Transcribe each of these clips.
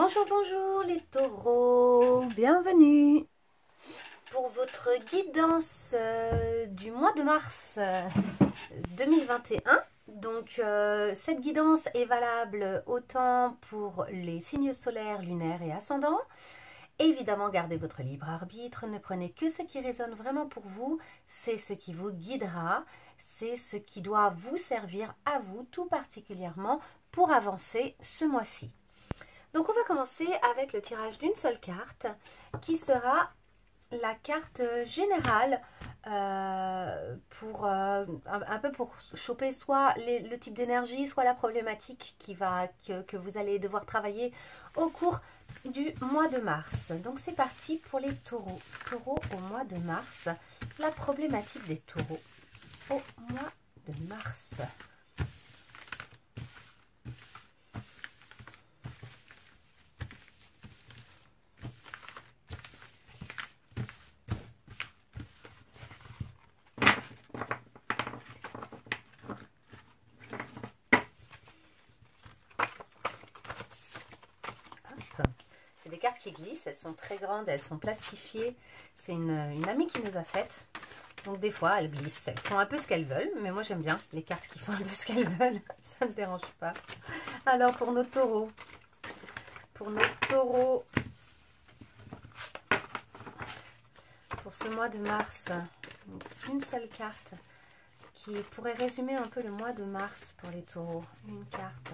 Bonjour, bonjour les taureaux, bienvenue pour votre guidance du mois de mars 2021. Donc cette guidance est valable autant pour les signes solaires, lunaires et ascendants. Évidemment, gardez votre libre arbitre, ne prenez que ce qui résonne vraiment pour vous, c'est ce qui vous guidera, c'est ce qui doit vous servir à vous tout particulièrement pour avancer ce mois-ci. Donc on va commencer avec le tirage d'une seule carte qui sera la carte générale pour un peu pour choper soit le type d'énergie, soit la problématique que vous allez devoir travailler au cours du mois de mars. Donc c'est parti pour les taureaux. Taureaux au mois de mars. La problématique des taureaux au mois de mars. C'est des cartes qui glissent, elles sont très grandes, elles sont plastifiées. C'est une amie qui nous a faites. Donc des fois elles glissent, elles font un peu ce qu'elles veulent. Mais moi j'aime bien les cartes qui font un peu ce qu'elles veulent. Ça ne me dérange pas. Alors pour nos taureaux. Pour ce mois de mars, une seule carte qui pourrait résumer un peu le mois de mars pour les taureaux. Une carte.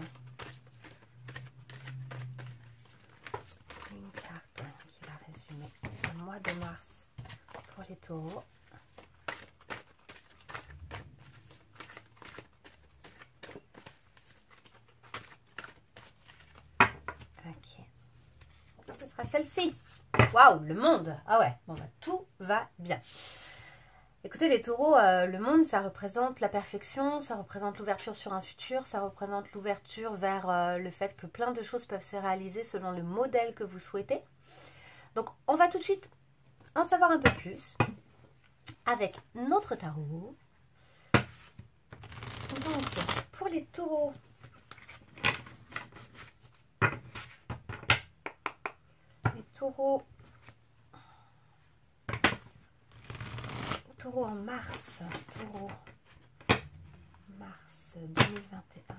Qui va résumer le mois de mars pour les taureaux. Ok. Ce sera celle-ci. Waouh, le monde. Ah ouais, bon bah, tout va bien. Écoutez les taureaux, le monde ça représente la perfection, ça représente l'ouverture sur un futur, ça représente l'ouverture vers le fait que plein de choses peuvent se réaliser selon le modèle que vous souhaitez. Donc on va tout de suite en savoir un peu plus avec notre tarot. Donc pour les taureaux, taureau en mars, taureau, mars 2021,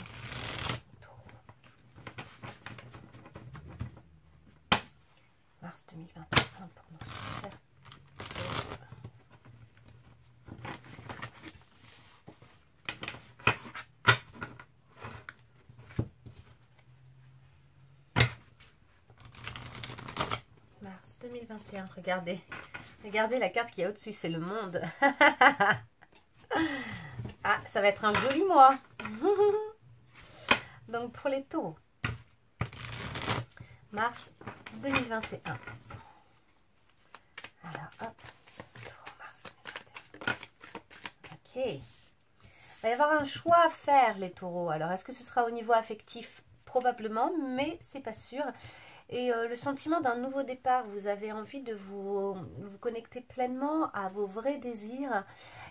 taureau, mars 2021 pour nos chers taureaux. Mars 2021, regardez la carte qui est au-dessus, c'est le monde. Ah, ça va être un joli mois. Donc pour les taureaux, mars 2021. Alors hop, taureau, mars 2021. Ok. Il va y avoir un choix à faire les taureaux. Alors est-ce que ce sera au niveau affectif? Probablement, mais c'est pas sûr. Et le sentiment d'un nouveau départ, vous avez envie de vous connecter pleinement à vos vrais désirs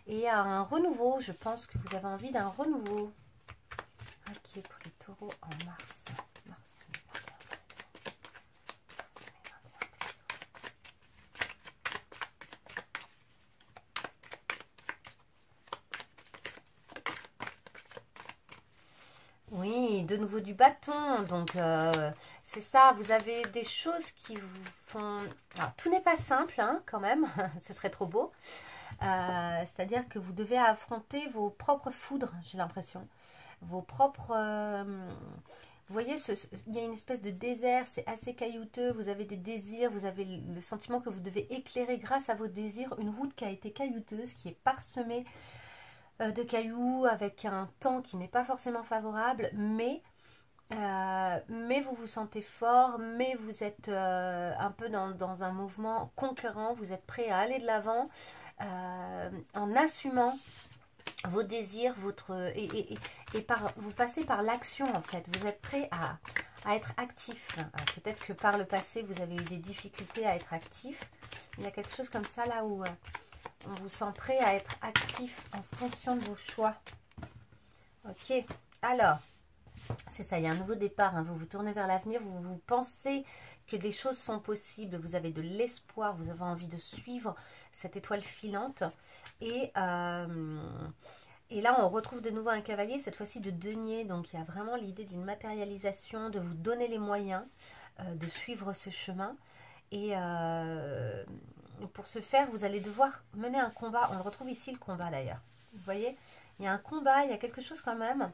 et à un renouveau. Je pense que vous avez envie d'un renouveau. Ok, pour les taureaux en mars. Mars 2021. Oui, de nouveau du bâton. Donc, c'est ça, vous avez des choses qui vous font... Alors, tout n'est pas simple, hein, quand même. Ce serait trop beau. C'est-à-dire que vous devez affronter vos propres foudres, j'ai l'impression. Vos propres... vous voyez, il y a une espèce de désert, c'est assez caillouteux. Vous avez des désirs, vous avez le sentiment que vous devez éclairer grâce à vos désirs une route qui a été caillouteuse, qui est parsemée de cailloux, avec un temps qui n'est pas forcément favorable, mais vous vous sentez fort, mais vous êtes un peu dans un mouvement conquérant, vous êtes prêt à aller de l'avant en assumant vos désirs, vous passez par l'action en fait, vous êtes prêt à être actif. Peut-être que par le passé vous avez eu des difficultés à être actif, il y a quelque chose comme ça là où on vous sent prêt à être actif en fonction de vos choix. Ok, alors C'est ça, il y a un nouveau départ, hein. Vous vous tournez vers l'avenir, vous pensez que des choses sont possibles, vous avez de l'espoir, vous avez envie de suivre cette étoile filante. Et, et là, on retrouve de nouveau un cavalier, cette fois-ci de denier. Donc, il y a vraiment l'idée d'une matérialisation, de vous donner les moyens de suivre ce chemin. Et pour ce faire, vous allez devoir mener un combat. On le retrouve ici, le combat d'ailleurs. Vous voyez, il y a un combat, il y a quelque chose quand même.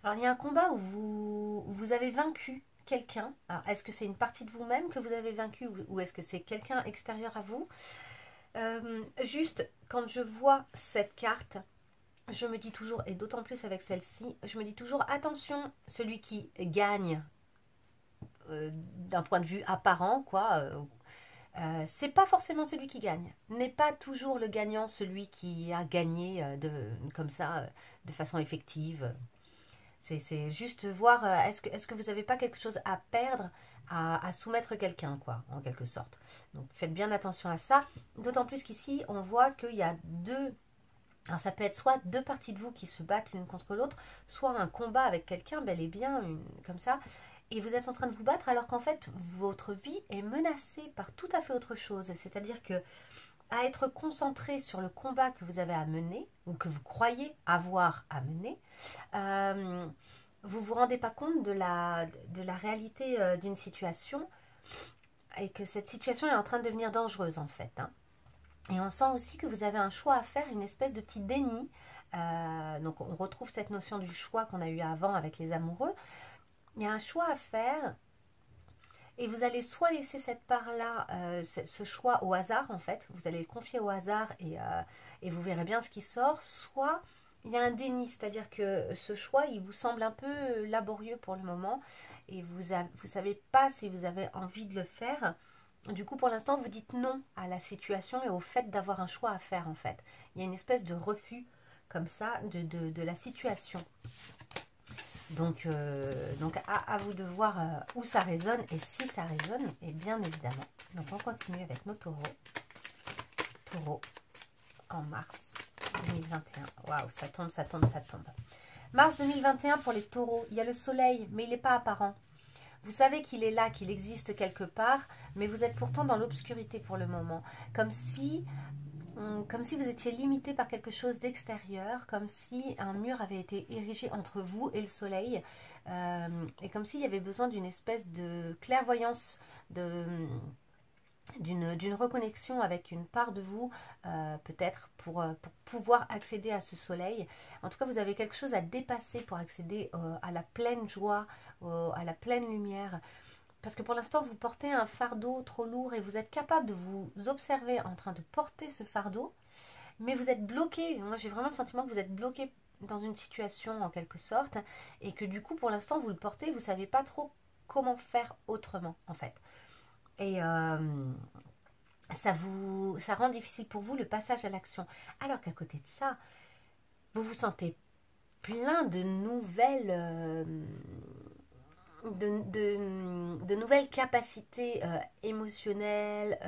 Alors, il y a un combat où vous avez vaincu quelqu'un. Alors, est-ce que c'est une partie de vous-même que vous avez vaincu ou est-ce que c'est quelqu'un extérieur à vous? Juste, quand je vois cette carte, je me dis toujours, et d'autant plus avec celle-ci, je me dis toujours, attention, celui qui gagne d'un point de vue apparent, quoi, c'est pas forcément celui qui gagne. N'est pas toujours le gagnant celui qui a gagné comme ça, de façon effective. C'est juste voir, est-ce que vous n'avez pas quelque chose à perdre à soumettre quelqu'un, quoi, en quelque sorte. Donc faites bien attention à ça. D'autant plus qu'ici, on voit qu'il y a deux... Alors ça peut être soit deux parties de vous qui se battent l'une contre l'autre, soit un combat avec quelqu'un, bel et bien, comme ça. Et vous êtes en train de vous battre alors qu'en fait, votre vie est menacée par tout à fait autre chose. C'est-à-dire que à être concentré sur le combat que vous avez à mener, ou que vous croyez avoir à mener, vous ne vous rendez pas compte de la réalité d'une situation et que cette situation est en train de devenir dangereuse en fait. Hein. Et on sent aussi que vous avez un choix à faire, une espèce de petit déni. Donc on retrouve cette notion du choix qu'on a eu avant avec les amoureux. Il y a un choix à faire. Et vous allez soit laisser cette part-là, ce choix au hasard en fait, vous allez le confier au hasard et vous verrez bien ce qui sort, soit il y a un déni, c'est-à-dire que ce choix, il vous semble un peu laborieux pour le moment et vous ne savez pas si vous avez envie de le faire. Du coup, pour l'instant, vous dites non à la situation et au fait d'avoir un choix à faire en fait. Il y a une espèce de refus comme ça de la situation. Donc à vous de voir où ça résonne et si ça résonne, et bien évidemment. Donc on continue avec nos taureaux. Taureau en mars 2021. Waouh, ça tombe, ça tombe, ça tombe. Mars 2021 pour les taureaux. Il y a le soleil, mais il n'est pas apparent. Vous savez qu'il est là, qu'il existe quelque part, mais vous êtes pourtant dans l'obscurité pour le moment. Comme si vous étiez limité par quelque chose d'extérieur, comme si un mur avait été érigé entre vous et le soleil, et comme s'il y avait besoin d'une espèce de clairvoyance, d'une reconnexion avec une part de vous, peut-être pour pouvoir accéder à ce soleil. En tout cas, vous avez quelque chose à dépasser pour accéder à la pleine joie, à la pleine lumière. Parce que pour l'instant, vous portez un fardeau trop lourd et vous êtes capable de vous observer en train de porter ce fardeau, mais vous êtes bloqué. Moi, j'ai vraiment le sentiment que vous êtes bloqué dans une situation en quelque sorte et que du coup, pour l'instant, vous le portez, vous ne savez pas trop comment faire autrement en fait. Et ça rend difficile pour vous le passage à l'action. Alors qu'à côté de ça, vous vous sentez plein de nouvelles... de nouvelles capacités émotionnelles,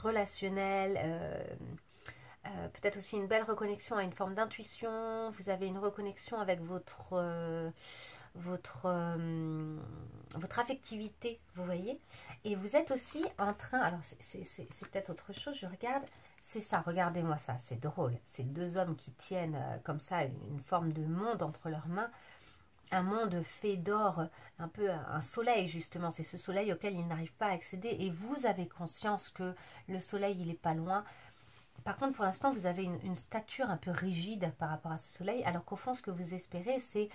relationnelles, peut-être aussi une belle reconnexion à une forme d'intuition. Vous avez une reconnexion avec votre affectivité, vous voyez. Et vous êtes aussi en train, alors c'est peut-être autre chose, je regarde, c'est ça, regardez-moi ça, c'est drôle. C'est deux hommes qui tiennent comme ça une forme de monde entre leurs mains. Un monde fait d'or, un peu un soleil justement, c'est ce soleil auquel ils n'arrivent pas à accéder et vous avez conscience que le soleil il n'est pas loin. Par contre pour l'instant vous avez une stature un peu rigide par rapport à ce soleil, alors qu'au fond ce que vous espérez c'est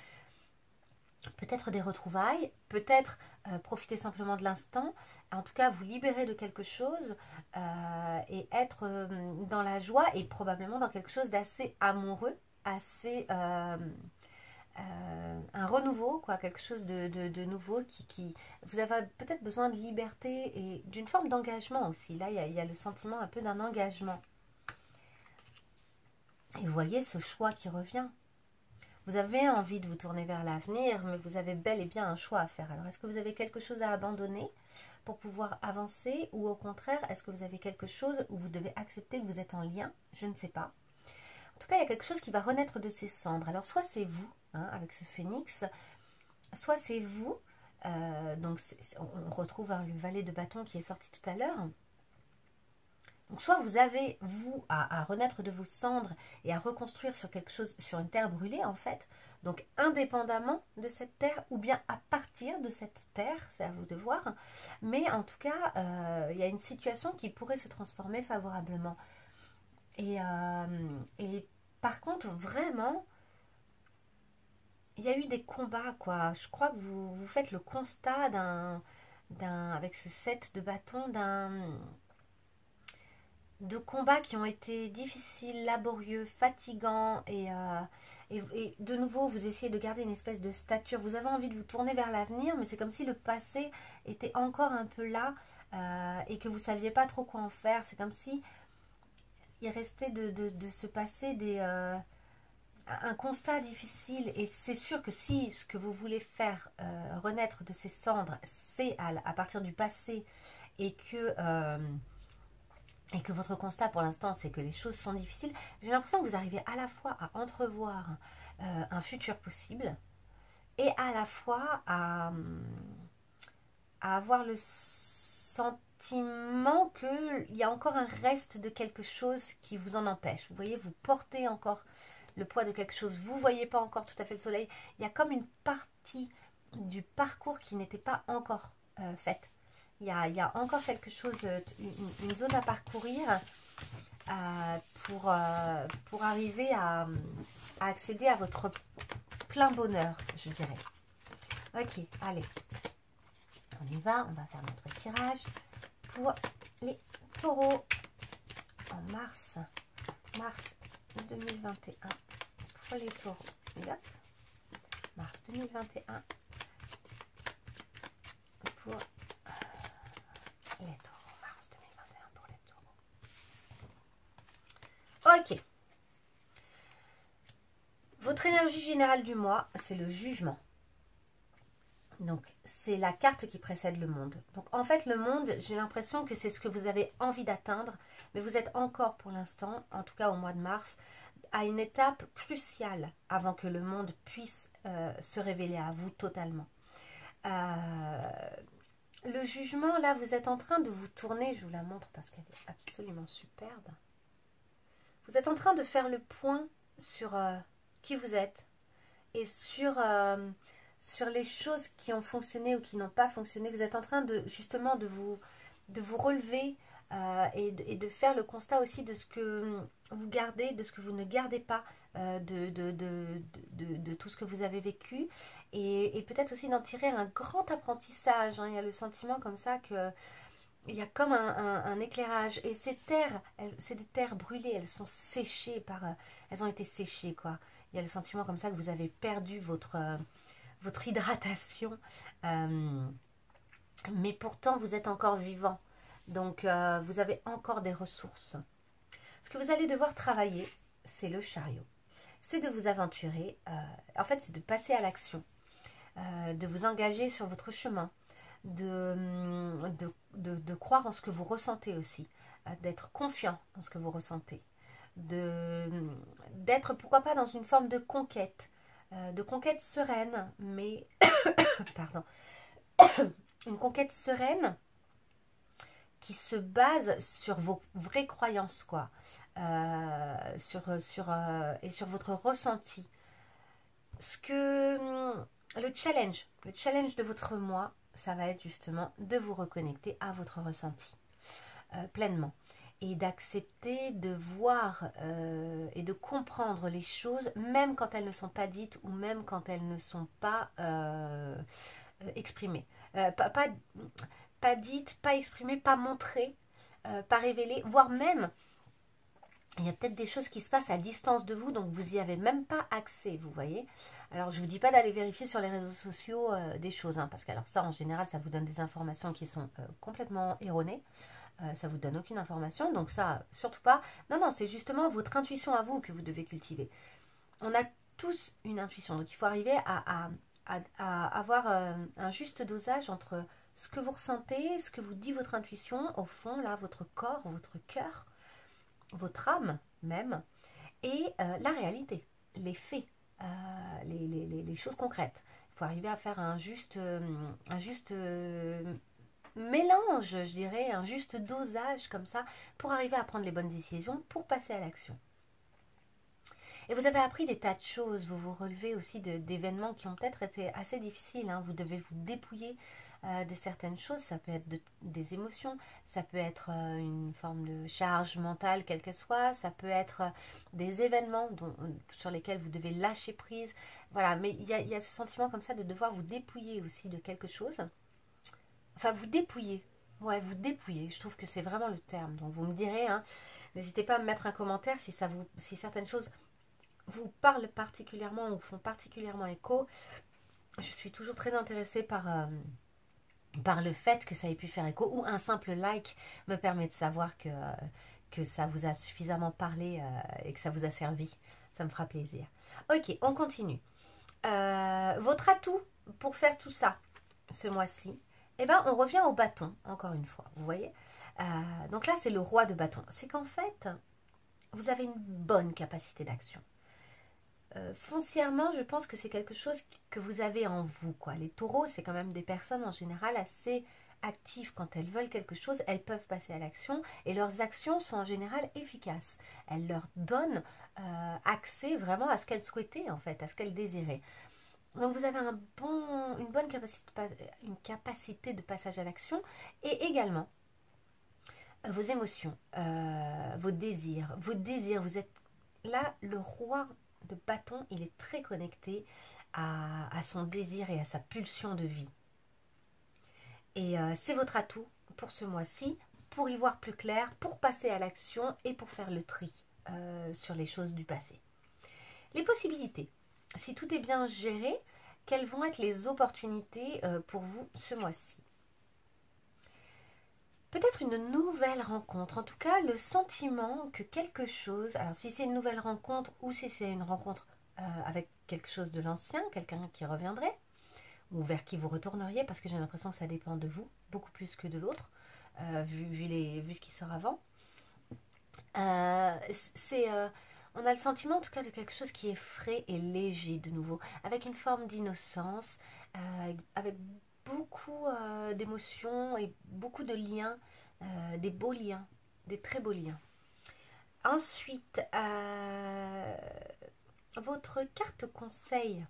peut-être des retrouvailles, peut-être profiter simplement de l'instant, en tout cas vous libérer de quelque chose et être dans la joie et probablement dans quelque chose d'assez amoureux, assez... un renouveau, quoi, quelque chose de nouveau qui vous avez peut-être besoin de liberté et d'une forme d'engagement aussi. Là, il y a le sentiment un peu d'un engagement. Et vous voyez ce choix qui revient. Vous avez envie de vous tourner vers l'avenir, mais vous avez bel et bien un choix à faire. Alors, est-ce que vous avez quelque chose à abandonner pour pouvoir avancer ou au contraire, est-ce que vous avez quelque chose où vous devez accepter que vous êtes en lien? Je ne sais pas. En tout cas, il y a quelque chose qui va renaître de ses cendres. Alors, soit c'est vous, hein, avec ce phénix, soit c'est vous, donc on retrouve hein, le valet de bâton qui est sorti tout à l'heure. Donc soit vous avez, vous, à renaître de vos cendres et à reconstruire sur quelque chose, sur une terre brûlée en fait, donc indépendamment de cette terre ou bien à partir de cette terre, c'est à vous de voir, mais en tout cas, il y a une situation qui pourrait se transformer favorablement. Et par contre, vraiment, il y a eu des combats, quoi. Je crois que vous faites le constat avec ce 7 de bâton, de combats qui ont été difficiles, laborieux, fatigants et de nouveau vous essayez de garder une espèce de stature, vous avez envie de vous tourner vers l'avenir mais c'est comme si le passé était encore un peu là et que vous ne saviez pas trop quoi en faire, c'est comme si il restait de ce passé un constat difficile et c'est sûr que si ce que vous voulez faire renaître de ces cendres c'est à partir du passé et que votre constat pour l'instant c'est que les choses sont difficiles, j'ai l'impression que vous arrivez à la fois à entrevoir un futur possible et à la fois à avoir le sentiment qu'il y a encore un reste de quelque chose qui vous en empêche. Vous voyez, vous portez encore le poids de quelque chose, vous ne voyez pas encore tout à fait le soleil, il y a comme une partie du parcours qui n'était pas encore faite. Il y a encore quelque chose, une zone à parcourir pour arriver à accéder à votre plein bonheur, je dirais. Ok, allez. On y va, on va faire notre tirage pour les taureaux en mars 2021. Pour les taureaux. Hop. Mars 2021 pour les taureaux, mars 2021 pour les taureaux. Ok. Votre énergie générale du mois, c'est le jugement. Donc, c'est la carte qui précède le monde. Donc, en fait, le monde, j'ai l'impression que c'est ce que vous avez envie d'atteindre, mais vous êtes encore pour l'instant, en tout cas au mois de mars, à une étape cruciale avant que le monde puisse se révéler à vous totalement. Le jugement, là, vous êtes en train de vous tourner, je vous la montre parce qu'elle est absolument superbe. Vous êtes en train de faire le point sur qui vous êtes et sur les choses qui ont fonctionné ou qui n'ont pas fonctionné. Vous êtes en train de justement de vous relever et de faire le constat aussi de ce que vous gardez, de ce que vous ne gardez pas, de tout ce que vous avez vécu et peut-être aussi d'en tirer un grand apprentissage. Hein. Il y a le sentiment comme ça que il y a comme un éclairage et ces terres, c'est des terres brûlées, elles sont séchées elles ont été séchées quoi. Il y a le sentiment comme ça que vous avez perdu votre hydratation, mais pourtant vous êtes encore vivant, donc vous avez encore des ressources. Ce que vous allez devoir travailler, c'est le chariot, c'est de vous aventurer, en fait c'est de passer à l'action, de vous engager sur votre chemin, de croire en ce que vous ressentez aussi, d'être confiant en ce que vous ressentez, d'être pourquoi pas dans une forme de conquête sereine, mais pardon, une conquête sereine qui se base sur vos vraies croyances quoi, et sur votre ressenti. Le challenge de votre mois, ça va être justement de vous reconnecter à votre ressenti pleinement et d'accepter de voir et de comprendre les choses même quand elles ne sont pas dites ou même quand elles ne sont pas exprimées. Pas dites, pas exprimées, pas montrées, pas révélées, voire même il y a peut-être des choses qui se passent à distance de vous, donc vous n'y avez même pas accès, vous voyez. Alors, je ne vous dis pas d'aller vérifier sur les réseaux sociaux des choses, hein, parce que alors ça, en général, ça vous donne des informations qui sont complètement erronées. Ça vous donne aucune information, donc ça, surtout pas. Non, non, c'est justement votre intuition à vous que vous devez cultiver. On a tous une intuition, donc il faut arriver à avoir un juste dosage entre ce que vous ressentez, ce que vous dit votre intuition, au fond, là, votre corps, votre cœur, votre âme même, et la réalité, les faits. les choses concrètes. Il faut arriver à faire un juste mélange, je dirais, un juste dosage comme ça, pour arriver à prendre les bonnes décisions, pour passer à l'action. Et vous avez appris des tas de choses, vous vous relevez aussi d'événements qui ont peut-être été assez difficiles, hein. Vous devez vous dépouiller de certaines choses, ça peut être des émotions, ça peut être une forme de charge mentale quelle qu'elle soit, ça peut être des événements sur lesquels vous devez lâcher prise. Voilà, mais il y a ce sentiment comme ça de devoir vous dépouiller aussi de quelque chose. Enfin, vous dépouiller. Ouais, vous dépouiller. Je trouve que c'est vraiment le terme. Donc, vous me direz, hein, n'hésitez pas à me mettre un commentaire si certaines choses vous parlent particulièrement ou font particulièrement écho. Je suis toujours très intéressée par le fait que ça ait pu faire écho, ou un simple like me permet de savoir que ça vous a suffisamment parlé et que ça vous a servi. Ça me fera plaisir. Ok, on continue. Votre atout pour faire tout ça ce mois-ci, eh ben, on revient au bâton, encore une fois, vous voyez. Donc là, c'est le roi de bâton. C'est qu'en fait, vous avez une bonne capacité d'action. Foncièrement, je pense que c'est quelque chose que vous avez en vous, quoi. Les taureaux, c'est quand même des personnes en général assez actives. Quand elles veulent quelque chose, elles peuvent passer à l'action et leurs actions sont en général efficaces. Elles leur donnent accès vraiment à ce qu'elles souhaitaient, en fait, à ce qu'elles désiraient. Donc vous avez une bonne capacité de passage à l'action et également vos émotions, vos désirs. Vous êtes là, le roi de bâton, il est très connecté à son désir et à sa pulsion de vie. Et c'est votre atout pour ce mois-ci, pour y voir plus clair, pour passer à l'action et pour faire le tri sur les choses du passé. Les possibilités. Si tout est bien géré, quelles vont être les opportunités pour vous ce mois-ci? Peut-être une nouvelle rencontre, en tout cas le sentiment que quelque chose, alors si c'est une nouvelle rencontre ou si c'est une rencontre avec quelque chose de l'ancien, quelqu'un qui reviendrait, ou vers qui vous retourneriez, parce que j'ai l'impression que ça dépend de vous, beaucoup plus que de l'autre, vu ce qui sort avant. On a le sentiment en tout cas de quelque chose qui est frais et léger de nouveau, avec une forme d'innocence, avec beaucoup d'émotions et beaucoup de liens, des beaux liens, des très beaux liens. Ensuite, votre carte conseil,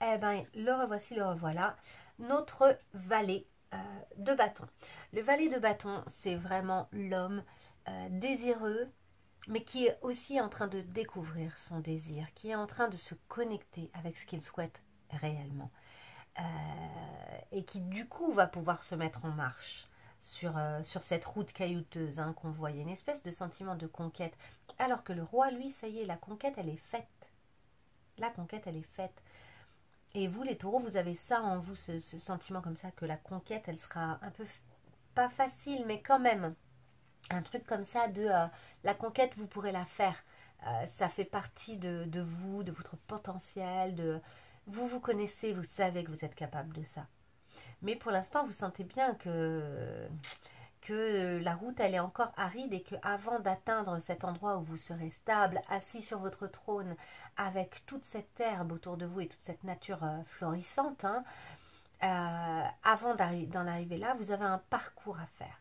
eh ben, le revoici, le revoilà, notre valet de bâton. Le valet de bâton, c'est vraiment l'homme désireux, mais qui est aussi en train de découvrir son désir, qui est en train de se connecter avec ce qu'il souhaite réellement. Et qui du coup va pouvoir se mettre en marche sur cette route caillouteuse hein, qu'on voit. Il y a une espèce de sentiment de conquête. Alors que le roi, lui, ça y est, la conquête, elle est faite. La conquête, elle est faite. Et vous, les taureaux, vous avez ça en vous, ce sentiment comme ça, que la conquête, elle sera un peu, pas facile, mais quand même, un truc comme ça de la conquête, vous pourrez la faire. Ça fait partie de vous, de votre potentiel, vous vous connaissez, vous savez que vous êtes capable de ça. Mais pour l'instant, vous sentez bien que la route, elle est encore aride et qu'avant d'atteindre cet endroit où vous serez stable, assis sur votre trône, avec toute cette herbe autour de vous et toute cette nature florissante, hein, avant d'en arriver là, vous avez un parcours à faire.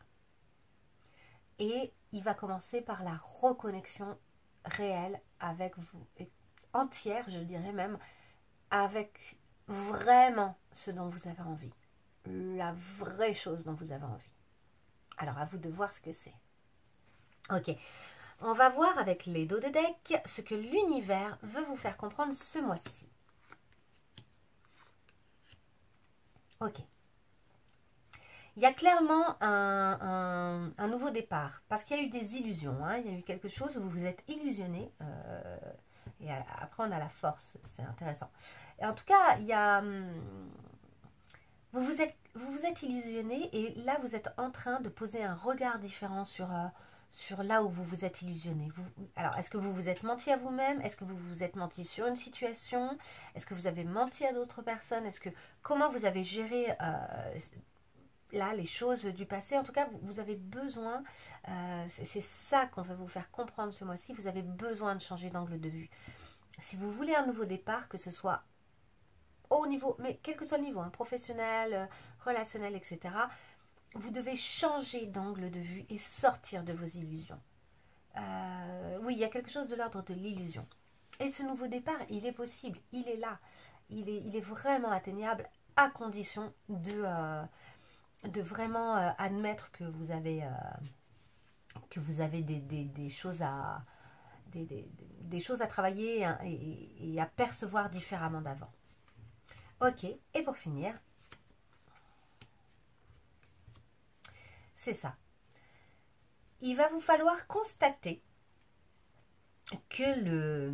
Et il va commencer par la reconnexion réelle avec vous, et entière, je dirais même, avec vraiment ce dont vous avez envie. La vraie chose dont vous avez envie. Alors, à vous de voir ce que c'est. Ok, on va voir avec les dos de deck ce que l'univers veut vous faire comprendre ce mois-ci. Ok. Il y a clairement un nouveau départ, parce qu'il y a eu des illusions. Hein, il y a eu quelque chose où vous vous êtes illusionné. Et après, on a la force. C'est intéressant. Et en tout cas, il y a... Vous vous êtes illusionné et là, vous êtes en train de poser un regard différent sur là où vous vous êtes illusionné. Alors, est-ce que vous vous êtes menti à vous-même? Est-ce que vous vous êtes menti sur une situation? Est-ce que vous avez menti à d'autres personnes? Comment vous avez géré là les choses du passé? En tout cas, vous avez besoin, c'est ça qu'on va vous faire comprendre ce mois-ci, vous avez besoin de changer d'angle de vue. si vous voulez un nouveau départ, que ce soit au niveau, mais quel que soit le niveau, hein, professionnel, relationnel, etc., vous devez changer d'angle de vue et sortir de vos illusions. Oui, il y a quelque chose de l'ordre de l'illusion. Et ce nouveau départ, il est possible, il est là, il est vraiment atteignable à condition de vraiment admettre que vous avez des choses à des choses à travailler, hein, et à percevoir différemment d'avant. Ok, et pour finir, c'est ça. Il va vous falloir constater que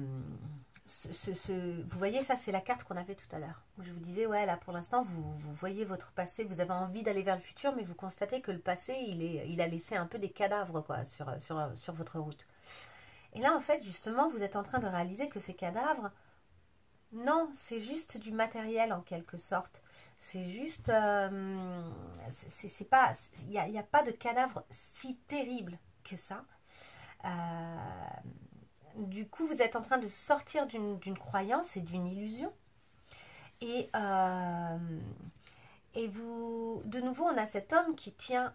vous voyez, ça c'est la carte qu'on avait tout à l'heure. Je vous disais, ouais, là pour l'instant, vous voyez votre passé, vous avez envie d'aller vers le futur, mais vous constatez que le passé, il a laissé un peu des cadavres quoi, sur votre route. Et là, en fait, justement, vous êtes en train de réaliser que ces cadavres, non, c'est juste du matériel en quelque sorte. C'est juste, c'est pas, il n'y a pas de cadavre si terrible que ça. Du coup, vous êtes en train de sortir d'une croyance et d'une illusion. Et vous, de nouveau, on a cet homme qui tient.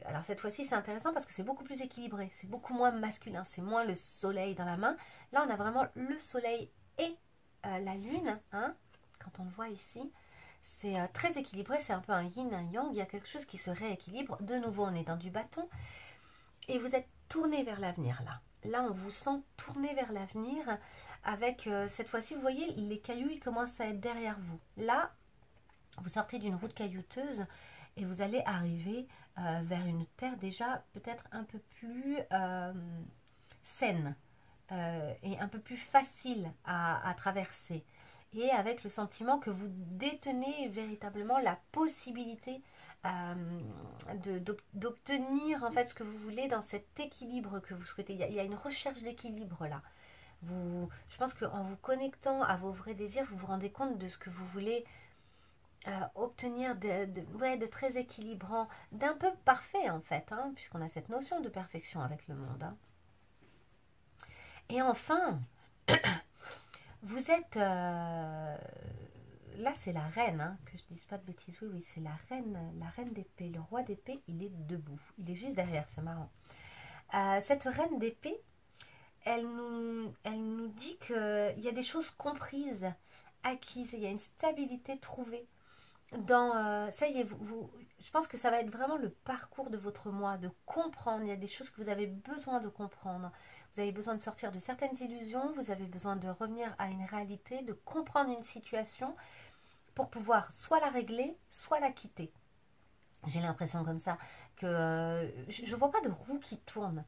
Alors cette fois-ci, c'est intéressant parce que c'est beaucoup plus équilibré, c'est beaucoup moins masculin, c'est moins le soleil dans la main. Là, on a vraiment le soleil et la lune, hein, quand on le voit ici. C'est très équilibré, c'est un peu un yin, un yang, il y a quelque chose qui se rééquilibre. De nouveau, on est dans du bâton. Et vous êtes tourné vers l'avenir, là. Là, on vous sent tourné vers l'avenir avec, cette fois-ci, vous voyez, les cailloux, ils commencent à être derrière vous. Là, vous sortez d'une route caillouteuse et vous allez arriver vers une terre déjà peut-être un peu plus saine et un peu plus facile à traverser. Et avec le sentiment que vous détenez véritablement la possibilité d'obtenir en fait ce que vous voulez dans cet équilibre que vous souhaitez. Il y a une recherche d'équilibre là. Je pense qu'en vous connectant à vos vrais désirs, vous vous rendez compte de ce que vous voulez obtenir de très équilibrant, d'un peu parfait en fait, hein, puisqu'on a cette notion de perfection avec le monde. Hein. Et enfin, vous êtes... là, c'est la reine, hein, que je ne dise pas de bêtises. Oui, c'est la reine d'épée. Le roi d'épée, il est debout. Il est juste derrière, c'est marrant. Cette reine d'épée, elle nous dit qu'il y a des choses comprises, acquises. Il y a une stabilité trouvée. Ça y est, je pense que ça va être vraiment le parcours de votre moi, de comprendre. Il y a des choses que vous avez besoin de comprendre. Vous avez besoin de sortir de certaines illusions, vous avez besoin de revenir à une réalité, de comprendre une situation pour pouvoir soit la régler, soit la quitter. J'ai l'impression comme ça que je ne vois pas de roue qui tourne.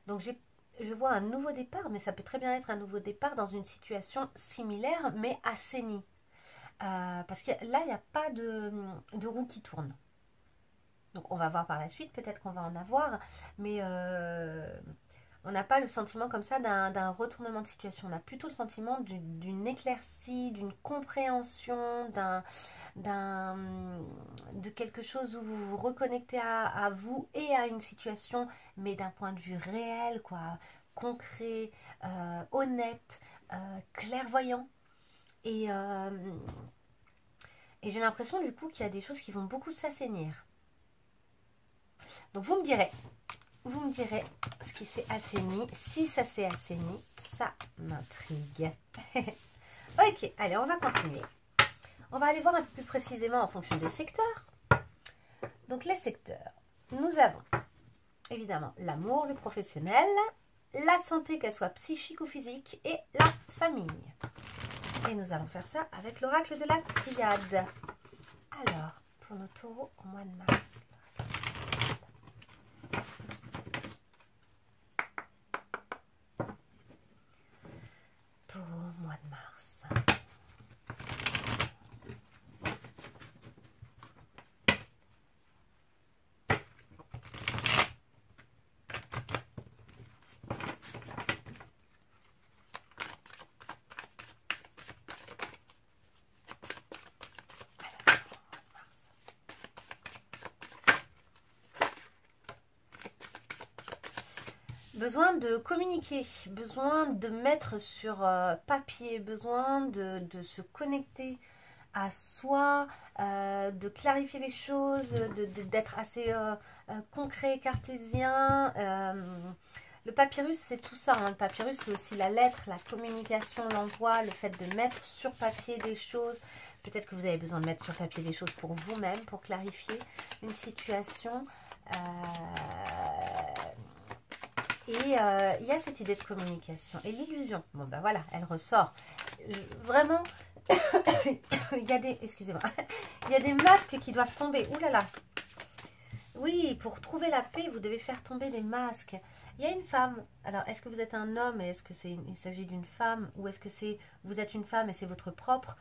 Donc je vois un nouveau départ, mais ça peut très bien être un nouveau départ dans une situation similaire, mais assainie. Parce que là, il n'y a pas de roue qui tourne. Donc on va voir par la suite, peut-être qu'on va en avoir, mais on n'a pas le sentiment comme ça d'un retournement de situation. On a plutôt le sentiment d'une éclaircie, d'une compréhension, de quelque chose où vous vous reconnectez à vous et à une situation, mais d'un point de vue réel, quoi, concret, honnête, clairvoyant. Et j'ai l'impression du coup qu'il y a des choses qui vont beaucoup s'assainir. Donc vous me direz ce qui s'est assaini. Si ça s'est assaini, ça m'intrigue. Ok, allez, on va continuer. On va aller voir un peu plus précisément en fonction des secteurs. Donc les secteurs, nous avons évidemment l'amour, le professionnel, la santé, qu'elle soit psychique ou physique, et la famille. Et nous allons faire ça avec l'oracle de la triade. Alors, pour nos taureaux au mois de mars. Taureau, mois de mars. Besoin de communiquer, besoin de mettre sur papier, besoin de se connecter à soi, de clarifier les choses, d'être assez concret, cartésien. Le papyrus, c'est tout ça, hein. Le papyrus, c'est aussi la lettre, la communication, l'envoi, le fait de mettre sur papier des choses. Peut-être que vous avez besoin de mettre sur papier des choses pour vous-même, pour clarifier une situation. Et il y a cette idée de communication. Et l'illusion, bon ben voilà, elle ressort. Vraiment, il y a des, excusez-moi, il y a des masques qui doivent tomber. Ouh là là. Oui, pour trouver la paix, vous devez faire tomber des masques. Il y a une femme. Alors, est-ce que vous êtes un homme et est-ce que il s'agit d'une femme ou est-ce que vous êtes une femme et c'est votre propre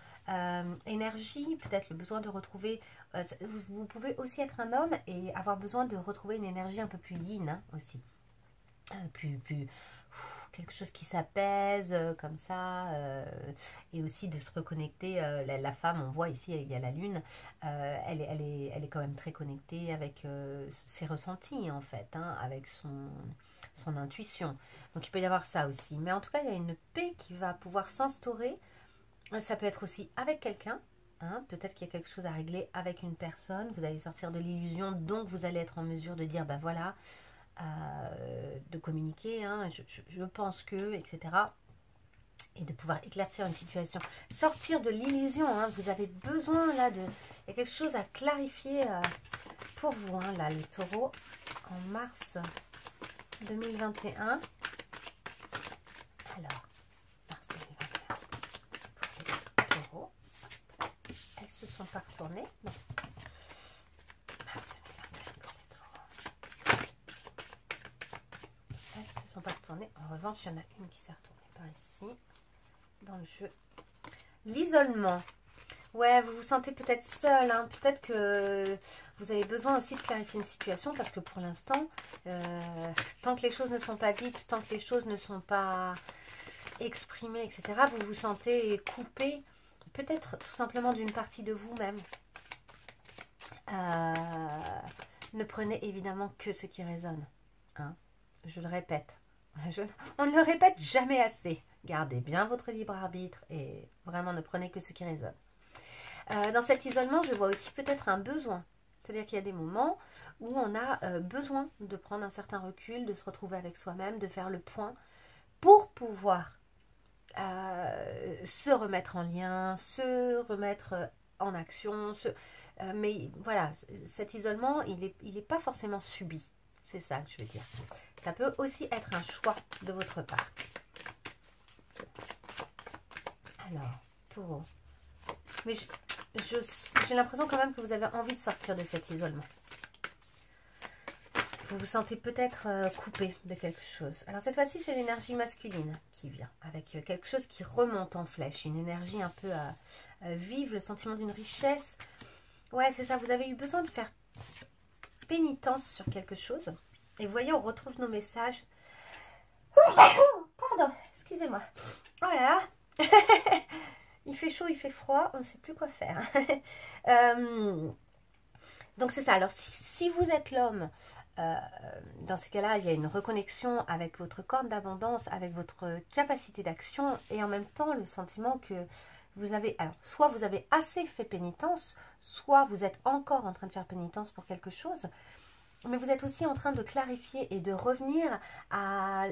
énergie, peut-être le besoin de retrouver. Vous pouvez aussi être un homme et avoir besoin de retrouver une énergie un peu plus yin, hein, aussi. Quelque chose qui s'apaise comme ça, et aussi de se reconnecter. La femme, on voit ici, il y a la lune, elle est quand même très connectée avec ses ressentis en fait, hein, avec son intuition. Donc il peut y avoir ça aussi. Mais en tout cas, il y a une paix qui va pouvoir s'instaurer. Ça peut être aussi avec quelqu'un. Hein, peut-être qu'il y a quelque chose à régler avec une personne. Vous allez sortir de l'illusion, donc vous allez être en mesure de dire, ben voilà, de communiquer, hein, je pense que, etc. Et de pouvoir éclaircir une situation. Sortir de l'illusion, hein, vous avez besoin là de... Il y a quelque chose à clarifier pour vous, hein, là, les taureaux, en mars 2021. Alors, mars 2021, pour les taureaux. Elles se sont pas retournées, non. Mars 2021 pour les taureaux. Elles se sont pas retournées. En revanche, il y en a une qui s'est retournée par ici, dans le jeu. L'isolement. Ouais, vous vous sentez peut-être seul, hein. Peut-être que vous avez besoin aussi de clarifier une situation parce que pour l'instant, tant que les choses ne sont pas dites, tant que les choses ne sont pas exprimées, etc., vous vous sentez coupé, peut-être tout simplement d'une partie de vous-même. Ne prenez évidemment que ce qui résonne, hein. Je le répète. On ne le répète jamais assez. Gardez bien votre libre arbitre et vraiment ne prenez que ce qui résonne. Dans cet isolement, je vois aussi peut-être un besoin. C'est-à-dire qu'il y a des moments où on a besoin de prendre un certain recul, de se retrouver avec soi-même, de faire le point pour pouvoir se remettre en lien, se remettre en action. Mais voilà, cet isolement, il est pas forcément subi. C'est ça que je veux dire. Ça peut aussi être un choix de votre part. Alors, taureau. Mais j'ai l'impression quand même que vous avez envie de sortir de cet isolement. Vous vous sentez peut-être coupé de quelque chose. Alors cette fois-ci, c'est l'énergie masculine qui vient, avec quelque chose qui remonte en flèche, une énergie un peu vive, le sentiment d'une richesse. Ouais, c'est ça, vous avez eu besoin de faire pénitence sur quelque chose. Et vous voyez, on retrouve nos messages. Pardon, excusez-moi. Oh là là. Il fait chaud, il fait froid, on ne sait plus quoi faire. Donc c'est ça. Alors si vous êtes l'homme, dans ces cas-là, il y a une reconnexion avec votre corne d'abondance, avec votre capacité d'action et en même temps le sentiment que vous avez, alors soit vous avez assez fait pénitence, soit vous êtes encore en train de faire pénitence pour quelque chose, mais vous êtes aussi en train de clarifier et de revenir à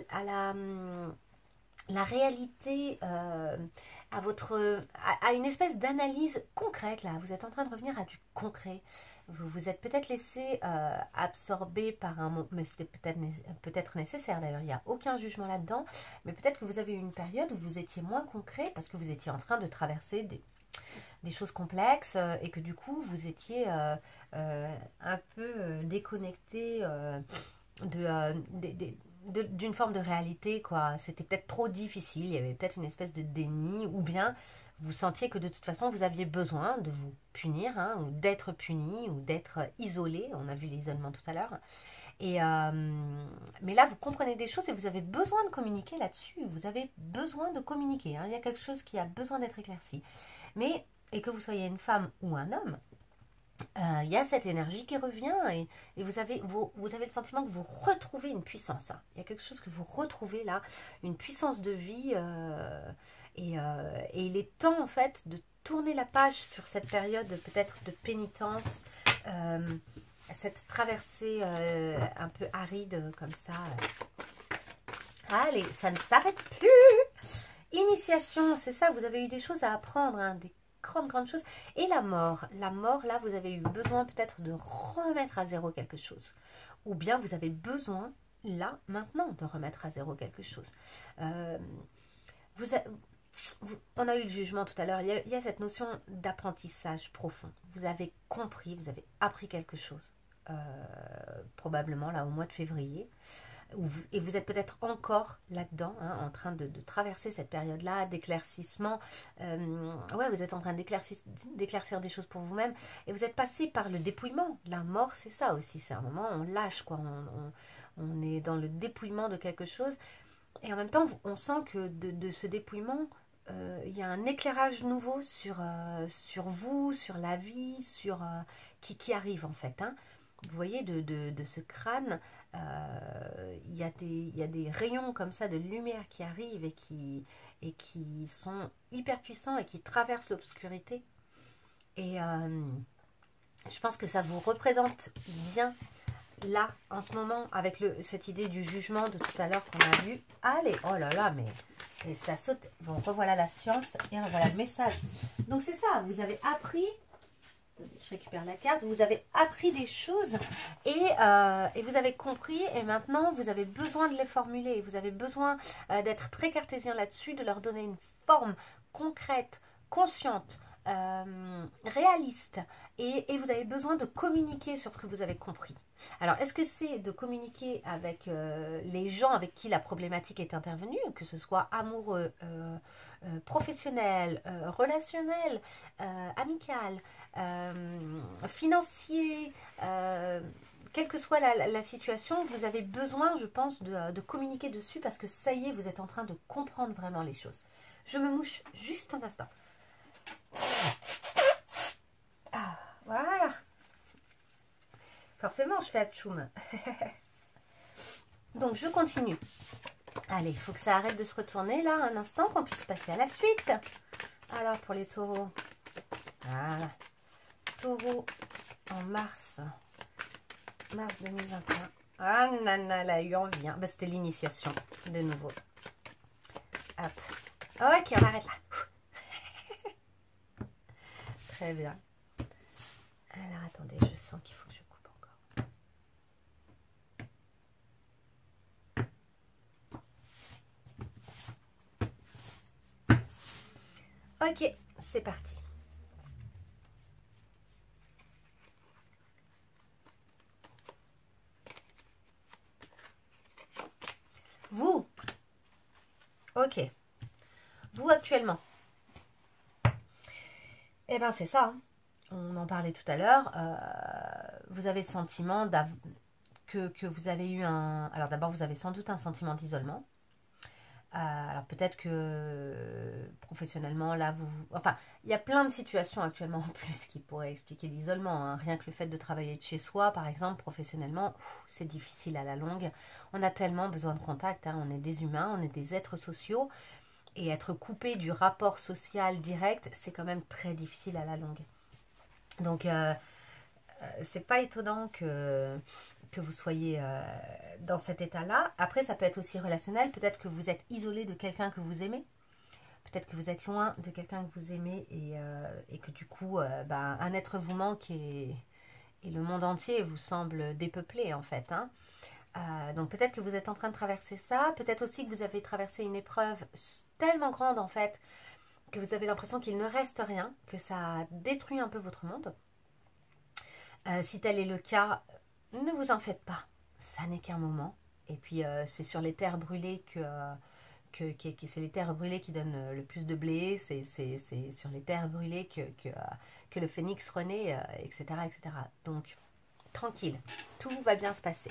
la réalité, à une espèce d'analyse concrète là. Vous êtes en train de revenir à du concret. Vous vous êtes peut-être laissé absorber par un mot, mais c'était peut-être nécessaire d'ailleurs, il n'y a aucun jugement là-dedans, mais peut-être que vous avez eu une période où vous étiez moins concret parce que vous étiez en train de traverser des choses complexes et que du coup vous étiez un peu déconnecté d'une forme de réalité, quoi. C'était peut-être trop difficile, il y avait peut-être une espèce de déni, ou bien vous sentiez que de toute façon vous aviez besoin de vous punir, hein, ou d'être puni, ou d'être isolé. On a vu l'isolement tout à l'heure. Mais là vous comprenez des choses et vous avez besoin de communiquer là-dessus. Vous avez besoin de communiquer, hein. Il y a quelque chose qui a besoin d'être éclairci. Mais, et que vous soyez une femme ou un homme, il y a cette énergie qui revient et vous avez le sentiment que vous retrouvez une puissance. Hein. Il y a quelque chose que vous retrouvez là, une puissance de vie. Et il est temps en fait de tourner la page sur cette période peut-être de pénitence, cette traversée un peu aride comme ça. Allez, ça ne s'arrête plus. Initiation, c'est ça, vous avez eu des choses à apprendre, hein, des grandes choses. Et la mort, là, vous avez eu besoin peut-être de remettre à zéro quelque chose. Ou bien vous avez besoin, là, maintenant, de remettre à zéro quelque chose. On a eu le jugement tout à l'heure, il y a cette notion d'apprentissage profond. Vous avez compris, vous avez appris quelque chose, probablement là au mois de février. Et vous êtes peut-être encore là-dedans, hein, en train de traverser cette période-là d'éclaircissement. Ouais, vous êtes en train d'éclaircir des choses pour vous-même. Et vous êtes passé par le dépouillement. La mort, c'est ça aussi. C'est un moment où on lâche, quoi. On est dans le dépouillement de quelque chose. Et en même temps, on sent que de ce dépouillement, il y a un éclairage nouveau sur vous, sur la vie, qui arrive en fait. Hein. Vous voyez, de ce crâne, il y a des rayons comme ça de lumière qui arrivent et qui sont hyper puissants et qui traversent l'obscurité. Et je pense que ça vous représente bien là, en ce moment, avec cette idée du jugement de tout à l'heure qu'on a vu. Allez, oh là là, mais et ça saute. Bon, revoilà la science et revoilà le message. Donc c'est ça, vous avez appris. Je récupère la carte. Vous avez appris des choses et vous avez compris et maintenant vous avez besoin de les formuler. Vous avez besoin d'être très cartésien là-dessus, de leur donner une forme concrète, consciente, réaliste et vous avez besoin de communiquer sur ce que vous avez compris. Alors, est-ce que c'est de communiquer avec les gens avec qui la problématique est intervenue, que ce soit amoureux, professionnel, relationnel, amical, financier, quelle que soit la situation, vous avez besoin, je pense, de communiquer dessus parce que ça y est, vous êtes en train de comprendre vraiment les choses. Je me mouche juste un instant. Ah, voilà. Forcément, je fais atchoum. Donc, je continue. Allez, il faut que ça arrête de se retourner là, un instant, qu'on puisse passer à la suite. Alors, pour les taureaux. Voilà. Taureau en mars 2021. Ah, nana, elle a eu envie. Hein. Bah, c'était l'initiation, de nouveau. Hop. Ok, on arrête là. Très bien. Alors, attendez, je sens qu'il faut que je coupe encore. Ok, c'est parti. Vous, ok, vous actuellement, eh bien c'est ça, hein. On en parlait tout à l'heure, vous avez le sentiment que vous avez eu un... Alors d'abord vous avez sans doute un sentiment d'isolement. Alors peut-être que professionnellement, là, enfin, il y a plein de situations actuellement en plus qui pourraient expliquer l'isolement. Hein. Rien que le fait de travailler de chez soi, par exemple, professionnellement, c'est difficile à la longue. On a tellement besoin de contact. Hein. On est des humains, on est des êtres sociaux. Et être coupé du rapport social direct, c'est quand même très difficile à la longue. Donc, c'est pas étonnant que vous soyez dans cet état-là. Après, ça peut être aussi relationnel. Peut-être que vous êtes isolé de quelqu'un que vous aimez. Peut-être que vous êtes loin de quelqu'un que vous aimez et que du coup, un être vous manque et le monde entier vous semble dépeuplé en fait. Hein. Donc peut-être que vous êtes en train de traverser ça. Peut-être aussi que vous avez traversé une épreuve tellement grande en fait que vous avez l'impression qu'il ne reste rien, que ça détruit un peu votre monde. Si tel est le cas, ne vous en faites pas, ça n'est qu'un moment. Et puis c'est sur les terres brûlées que c'est les terres brûlées qui donnent le plus de blé, c'est sur les terres brûlées que le phénix renaît, etc., etc. Donc, tranquille, tout va bien se passer.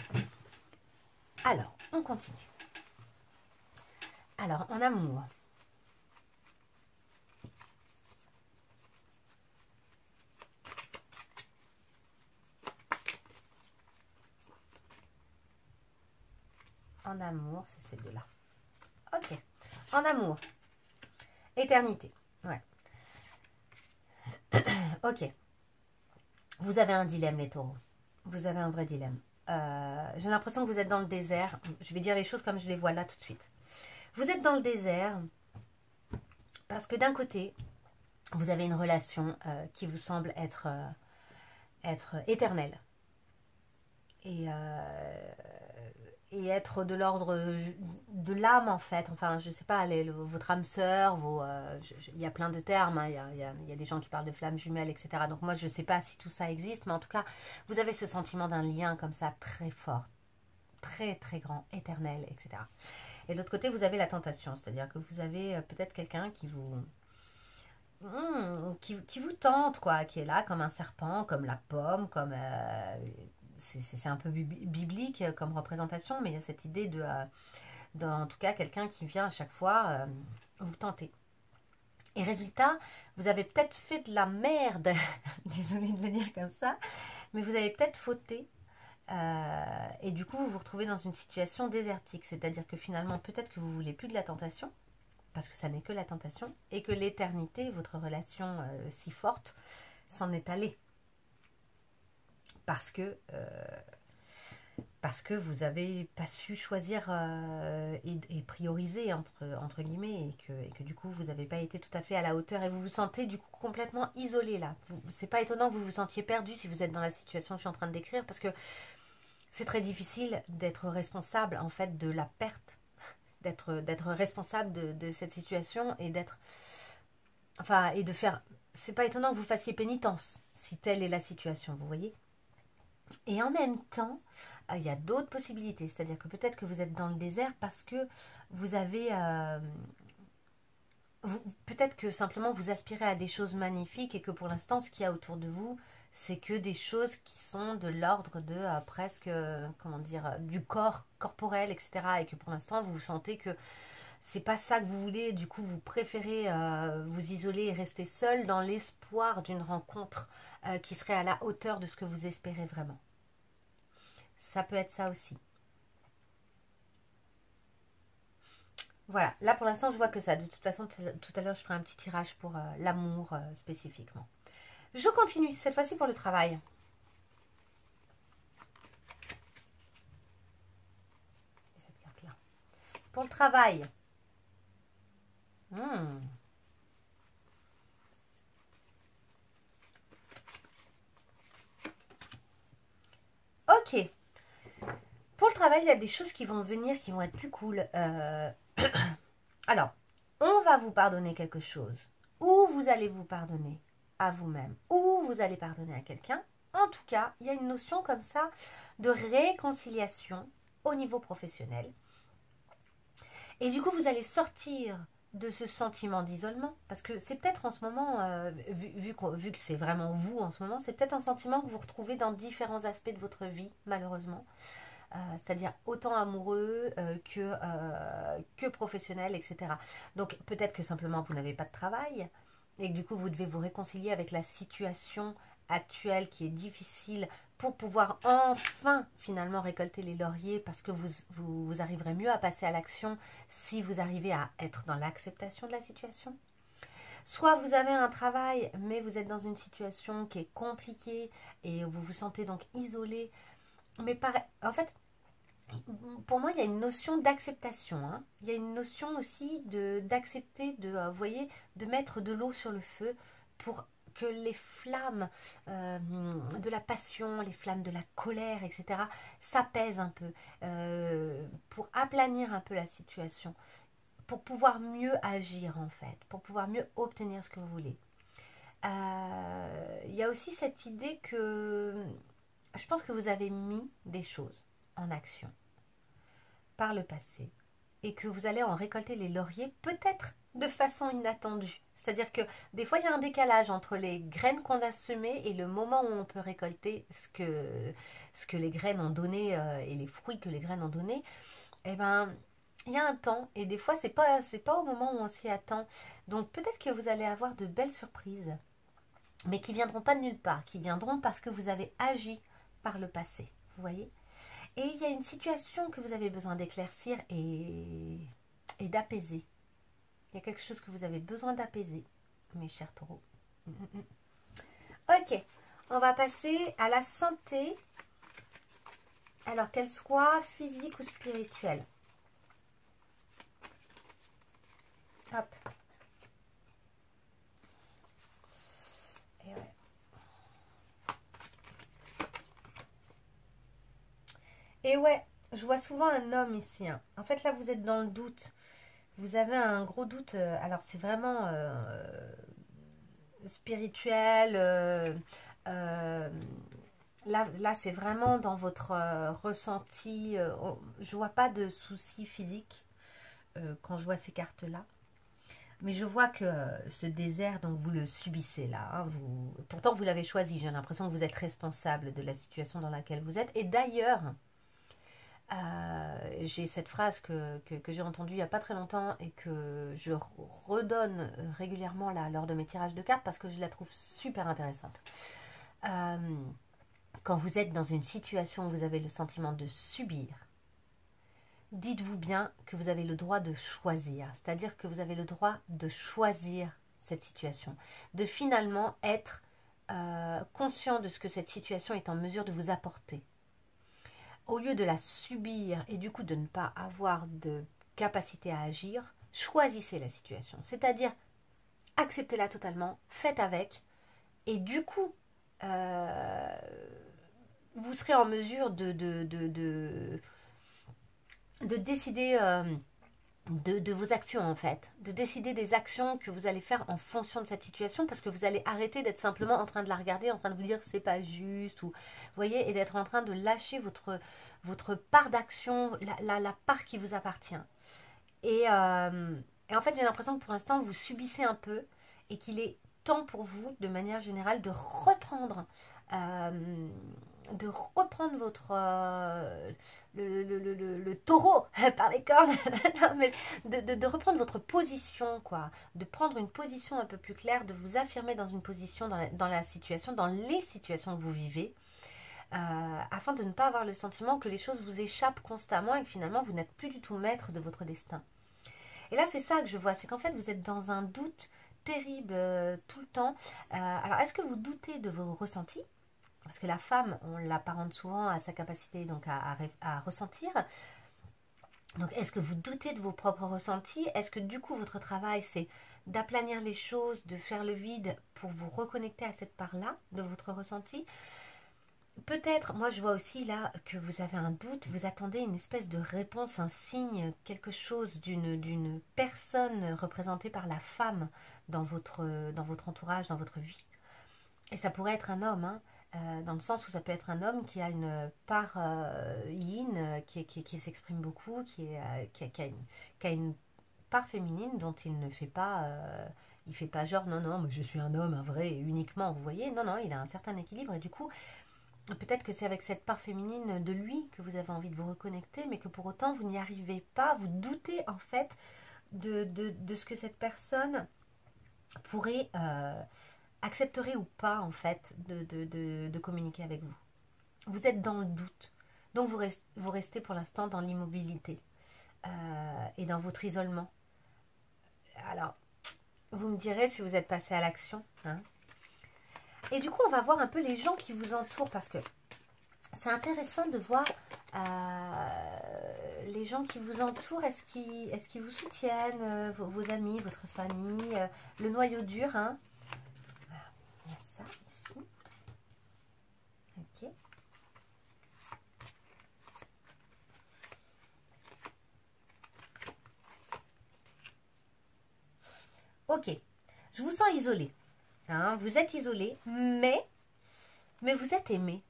Alors, on continue. Alors, en amour. En amour, c'est ces deux-là. Ok. En amour. Éternité. Ouais. Ok. Vous avez un dilemme, les taureaux. Vous avez un vrai dilemme. J'ai l'impression que vous êtes dans le désert. Je vais dire les choses comme je les vois là tout de suite. Vous êtes dans le désert parce que d'un côté, vous avez une relation qui vous semble être éternelle. Et être de l'ordre de l'âme en fait, enfin je sais pas, votre âme sœur, il y a plein de termes, hein. Il y a des gens qui parlent de flammes jumelles, etc. Donc moi je sais pas si tout ça existe, mais en tout cas vous avez ce sentiment d'un lien comme ça très fort, très très grand, éternel, etc. Et de l'autre côté vous avez la tentation, c'est-à-dire que vous avez peut-être quelqu'un qui vous tente, quoi, qui est là comme un serpent, comme la pomme, comme c'est un peu biblique comme représentation, mais il y a cette idée en tout cas, quelqu'un qui vient à chaque fois vous tenter. Et résultat, vous avez peut-être fait de la merde, désolée de le dire comme ça, mais vous avez peut-être fauté. Et du coup, vous vous retrouvez dans une situation désertique, c'est-à-dire que finalement, peut-être que vous ne voulez plus de la tentation, parce que ça n'est que la tentation, et que l'éternité, votre relation si forte, s'en est allée. Parce que vous n'avez pas su choisir et prioriser, entre guillemets, et que du coup, vous n'avez pas été tout à fait à la hauteur, et vous vous sentez du coup complètement isolé là. C'est pas étonnant que vous vous sentiez perdu si vous êtes dans la situation que je suis en train de décrire, parce que c'est très difficile d'être responsable, en fait, de la perte, d'être responsable de cette situation, et et de faire... C'est pas étonnant que vous fassiez pénitence, si telle est la situation, vous voyez. Et en même temps, il y a d'autres possibilités. C'est-à-dire que peut-être que vous êtes dans le désert parce que vous avez... peut-être que simplement vous aspirez à des choses magnifiques et que pour l'instant, ce qu'il y a autour de vous, c'est que des choses qui sont de l'ordre de presque, comment dire, du corps corporel, etc. Et que pour l'instant, vous sentez que c'est pas ça que vous voulez. Du coup, vous préférez vous isoler et rester seul dans l'espoir d'une rencontre qui serait à la hauteur de ce que vous espérez vraiment. Ça peut être ça aussi. Voilà, là pour l'instant je vois que ça. De toute façon, tout à l'heure je ferai un petit tirage pour l'amour spécifiquement. Je continue, cette fois-ci pour le travail. Cette carte-là. Pour le travail. Ok. Pour le travail, il y a des choses qui vont venir, qui vont être plus cool. Alors, on va vous pardonner quelque chose. Ou vous allez vous pardonner à vous-même. Ou vous allez pardonner à quelqu'un. En tout cas, il y a une notion comme ça de réconciliation au niveau professionnel. Et du coup, vous allez sortir de ce sentiment d'isolement. Parce que c'est peut-être en ce moment, vu que c'est vraiment vous en ce moment, c'est peut-être un sentiment que vous retrouvez dans différents aspects de votre vie, malheureusement. C'est-à-dire autant amoureux que professionnel, etc. Donc peut-être que simplement vous n'avez pas de travail et que du coup vous devez vous réconcilier avec la situation actuelle qui est difficile pour pouvoir enfin finalement récolter les lauriers, parce que vous arriverez mieux à passer à l'action si vous arrivez à être dans l'acceptation de la situation. Soit vous avez un travail mais vous êtes dans une situation qui est compliquée et vous vous sentez donc isolé. Mais en fait, pour moi, il y a une notion d'acceptation. Hein. Il y a une notion aussi d'accepter, vous voyez, de mettre de l'eau sur le feu pour que les flammes de la passion, les flammes de la colère, etc., s'apaisent un peu, pour aplanir un peu la situation, pour pouvoir mieux agir en fait, pour pouvoir mieux obtenir ce que vous voulez. Il y a aussi cette idée que je pense que vous avez mis des choses en action par le passé et que vous allez en récolter les lauriers peut-être de façon inattendue. C'est-à-dire que des fois il y a un décalage entre les graines qu'on a semées et le moment où on peut récolter ce que les graines ont donné et les fruits que les graines ont donné. Eh ben, il y a un temps et des fois c'est pas au moment où on s'y attend. Donc peut-être que vous allez avoir de belles surprises, mais qui viendront pas de nulle part, qui viendront parce que vous avez agi par le passé. Vous voyez ? Et il y a une situation que vous avez besoin d'éclaircir et d'apaiser. Il y a quelque chose que vous avez besoin d'apaiser, mes chers taureaux. Ok, on va passer à la santé, alors qu'elle soit physique ou spirituelle. Hop. Et ouais. Et ouais, je vois souvent un homme ici, hein. En fait, là, vous êtes dans le doute. Vous avez un gros doute. Alors, c'est vraiment spirituel. Euh, là c'est vraiment dans votre ressenti. Je vois pas de soucis physiques quand je vois ces cartes-là. Mais je vois que ce désert, donc vous le subissez là. Hein, pourtant, vous l'avez choisi. J'ai l'impression que vous êtes responsable de la situation dans laquelle vous êtes. Et d'ailleurs, j'ai cette phrase que j'ai entendue il n'y a pas très longtemps et que je redonne régulièrement là, lors de mes tirages de cartes parce que je la trouve super intéressante. Quand vous êtes dans une situation où vous avez le sentiment de subir, dites-vous bien que vous avez le droit de choisir. C'est-à-dire que vous avez le droit de choisir cette situation. De finalement être conscient de ce que cette situation est en mesure de vous apporter. Au lieu de la subir et du coup de ne pas avoir de capacité à agir, choisissez la situation. C'est-à-dire, acceptez-la totalement, faites avec, et du coup, vous serez en mesure de décider de vos actions en fait, de décider des actions que vous allez faire en fonction de cette situation parce que vous allez arrêter d'être simplement en train de la regarder, en train de vous dire que c'est pas juste ou vous voyez, et d'être en train de lâcher votre part d'action, la part qui vous appartient. Et en fait j'ai l'impression que pour l'instant vous subissez un peu et qu'il est temps pour vous de manière générale de reprendre votre le taureau par les cornes mais de reprendre votre position quoi, de prendre une position un peu plus claire, de vous affirmer dans une position dans la situation, dans les situations que vous vivez afin de ne pas avoir le sentiment que les choses vous échappent constamment et que finalement vous n'êtes plus du tout maître de votre destin. Et là c'est ça que je vois, c'est qu'en fait vous êtes dans un doute terrible tout le temps. Alors est-ce que vous doutez de vos ressentis? Parce que la femme, on l'apparente souvent à sa capacité donc à ressentir. Donc, est-ce que vous doutez de vos propres ressentis? Est-ce que du coup, votre travail, c'est d'aplanir les choses, de faire le vide pour vous reconnecter à cette part-là de votre ressenti? Peut-être, moi je vois aussi là que vous avez un doute, vous attendez une espèce de réponse, un signe, quelque chose d'une personne représentée par la femme dans votre entourage, dans votre vie. Et ça pourrait être un homme, hein. Dans le sens où ça peut être un homme qui a une part yin, qui s'exprime beaucoup, qui a une part féminine dont il ne fait pas, il fait pas genre non, non, mais je suis un homme, un vrai, uniquement, vous voyez, non, non, il a un certain équilibre et du coup, peut-être que c'est avec cette part féminine de lui que vous avez envie de vous reconnecter, mais que pour autant vous n'y arrivez pas, vous doutez en fait de ce que cette personne pourrait accepterait ou pas en fait de communiquer avec vous. Vous êtes dans le doute. Donc vous restez pour l'instant dans l'immobilité et dans votre isolement. Alors, vous me direz si vous êtes passé à l'action. Hein. Et du coup, on va voir un peu les gens qui vous entourent parce que c'est intéressant de voir les gens qui vous entourent. Est-ce qu'ils vous soutiennent, vos amis, votre famille, le noyau dur, hein. Il y a ça ici. Ok. Ok. Je vous sens isolé. Hein, vous êtes isolé, mais vous êtes aimé.